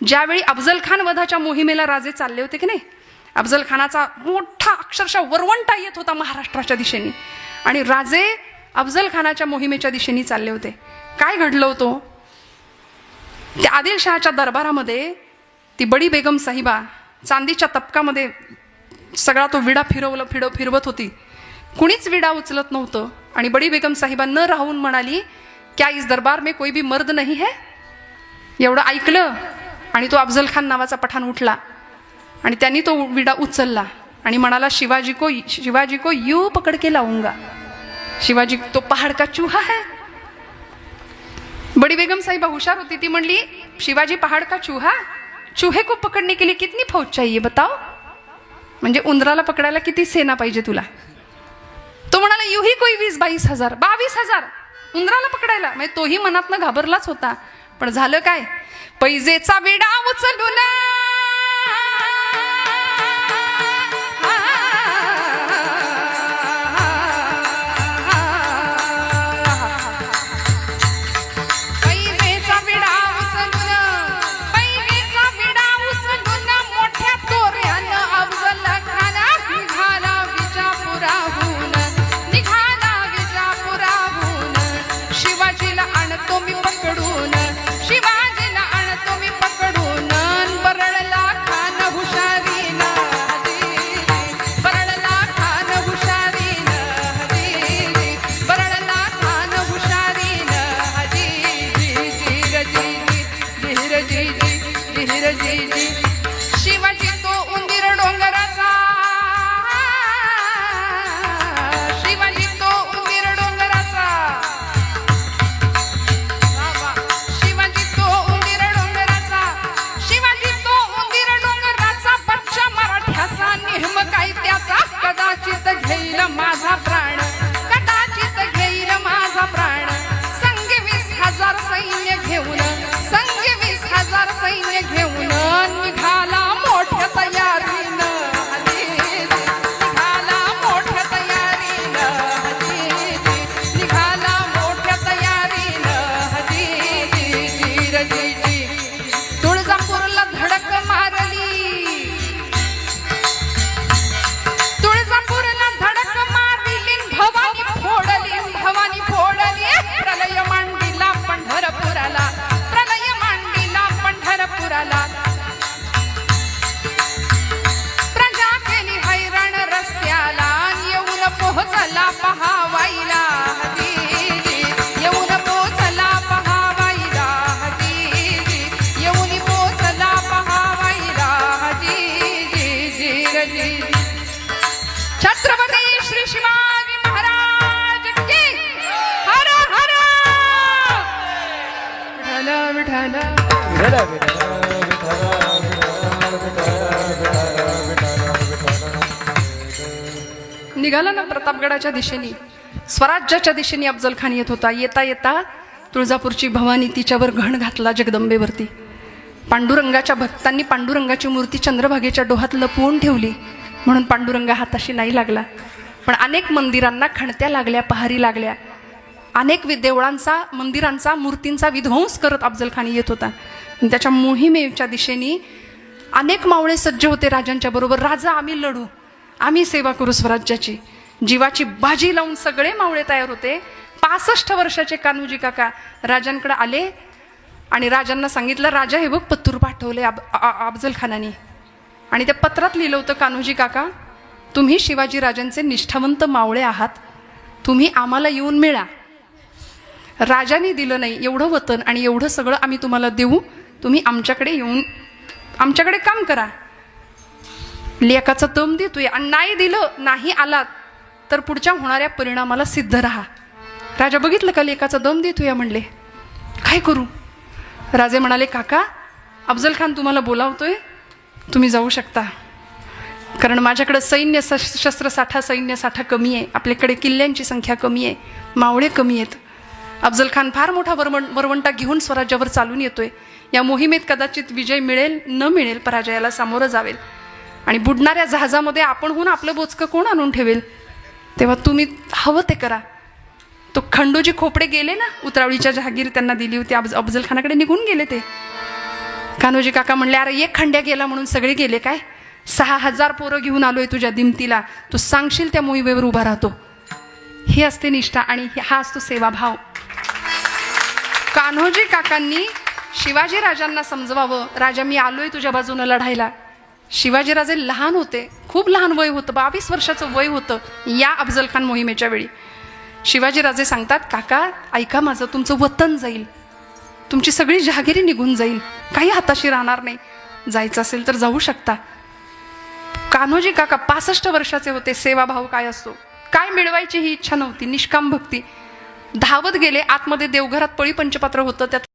Speaker 1: ज्यावेळी अफजल खान वधाच्या मोहिमेला राजे चालले होते की नाही, अफजल खानाचा मोठा अक्षरशः वरवंटा येत होता महाराष्ट्राच्या दिशेने आणि राजे अफजल खानाच्या मोहिमेच्या दिशेने चालले होते. काय घडलं होतं? त्या आदिलशहाच्या दरबारामध्ये ती बडी बेगम साहिबा चांदीच्या तपकामध्ये सगळा तो विडा फिरवत होती. कुणीच विडा उचलत नव्हतं आणि बडी बेगम साहिबा न राहून म्हणाली, क्या इस दरबार में कोई भी मर्द नहीं है? एवढं ऐकलं आणि तो अफजल खान नावाचा पठाण उठला आणि त्यांनी तो विडा उचलला आणि म्हणाला, शिवाजी को यूं पकड़ के लाऊंगा. शिवाजी तो पहाड़ का चूहा है. बड़ी बेगम साहिबा हुशार होती, ती म्हणली, शिवाजी पहाड़ का चूहा, चूहे को पकड़ने के लिए कितनी फौज चाहिए बताओ. म्हणजे उंदराला पकडायला किती सेना पाहिजे तुला? तो म्हणाला, युही कोई 20-22 हजार, 22,000 उंदराला पकडायला. म्हणजे तोही मनातनं घाबरलाच होता. पण झालं काय? पैजेचा विडा उचलून शिवाजी तो उंदीर डोंगराचा, शिवाजी तो उंदीर डोंगराचा, शिवाजी तो उंदीर डोंगराचा, शिवाजी तो उंदीर डोंगराचा, बच्चा मराठ्याचा नेहम काय त्याचा, कदाचित घेईल माझा प्राण, कदाचित घेईल माझा प्राण. संग 20,000 सैन्य घेऊन, संग 20,000 सैन्य घेऊन निघाला मोठ्या तयारीनं, निघाला मोठ्या तयारीनं, निघाला मोठ्या तयारीनं. तुळजापूरला धडक मारली, तुळजापूरला धडक मारली, भवानी फोडली, भवानी फोडली. प्रलय मांडीला पंढरपुराला, प्रलय मांडीला पंढरपुराला. प्रजा केली हैराण रस्त्याला, येऊन पोहोचला पहावाईला, येऊन पोहोचला पहावाईला, येऊन पोहोचला पहावाईला. छत्रपती श्री शिवाजी महाराज की हर हर विठ्ठल विठ्ठल. निघाला ना प्रतापगडाच्या दिशेने स्वराज्याच्या दिशेने अफजल खान येत होता. येता येता तुळजापूरची भवानी तिच्यावर घण घातला जगदंबेवरती. पांडुरंगाच्या भक्तांनी पांडुरंगाची मूर्ती चंद्रभागेच्या डोहात लपवून ठेवली म्हणून पांडुरंगा हाताशी नाही लागला. पण अनेक मंदिरांना खणत्या लागल्या, पहारी लागल्या. अनेक देवळांचा, मंदिरांचा, मूर्तींचा विध्वंस करत अफजल खान येत होता. आणि त्याच्या मोहिमेच्या दिशेने अनेक मावळे सज्ज होते राजांच्या बरोबर. राजा, आम्ही लढू, आम्ही सेवा करू स्वराज्याची. जीवाची बाजी लावून सगळे मावळे तयार होते. 65 वर्षाचे कान्होजी काका राजांकडे आले आणि राजांना सांगितलं, राजा हे बघ पत्तूर पाठवले अफजल खानाने. आणि त्या पत्रात लिहिलं होतं, कान्होजी काका तुम्ही शिवाजी राजांचे निष्ठावंत मावळे आहात, तुम्ही आम्हाला येऊन मिळा. राजाने दिलं नाही एवढं वतन आणि एवढं सगळं आम्ही तुम्हाला देऊ, तुम्ही आमच्याकडे येऊन आमच्याकडे काम करा. लेकाचा दम देतोय आणि नाही दिलं, नाही आलात तर पुढच्या होणाऱ्या परिणामाला सिद्ध राहा. राजा बघितलं का लेकाचा दम देतोय म्हणले, काय करू? राजे म्हणाले, काका अफजल खान तुम्हाला बोलावतोय, तुम्ही जाऊ शकता. कारण माझ्याकडे शस्त्रसाठा सैन्यसाठा कमी आहे, आपल्याकडे किल्ल्यांची संख्या कमी आहे, मावळे कमी आहेत. अफजल खान फार मोठा वरवंटा घेऊन स्वराज्यावर चालून येतोय. या मोहिमेत कदाचित विजय मिळेल न मिळेल, पराजयाला सामोरं जावेल. आणि बुडणाऱ्या जहाजामध्ये आपण होऊन आपलं बोचकं कोण आणून ठेवेल? तेव्हा तुम्ही हवं ते करा. तो खंडोजी खोपडे गेले ना, उतरावळीच्या जहागीर त्यांना दिली होती, अफजल खानाकडे निघून गेले ते. कान्होजी काका म्हणले, अरे एक खंड्या गेला म्हणून सगळे गेले काय? 6000 पोरं घेऊन आलोय तुझ्या दिमतीला, तू सांगशील त्या मोहिमेवर उभा राहतो. ही असते निष्ठा आणि हा असतो सेवाभाव. कान्होजी काकांनी शिवाजी राजांना समजवावं, राजा मी आलोय तुझ्या बाजूनं लढायला. शिवाजीराजे लहान होते, खूप लहान वय होतं, 22 वर्षाचं वय होतं या अफजल खान मोहिमेच्या वेळी. शिवाजीराजे सांगतात, काका ऐका माझं, तुमचं वतन जाईल, तुमची सगळी जहागिरी निघून जाईल, काही हाताशी राहणार नाही, जायचं असेल तर जाऊ शकता. कान्होजी काका 65 वर्षाचे होते. सेवाभाव काय असतो, काय मिळवायची ही इच्छा नव्हती, निष्काम भक्ती. धावत गेले. आतमध्ये देवघरात पळी पंचपात्र होतं, त्यात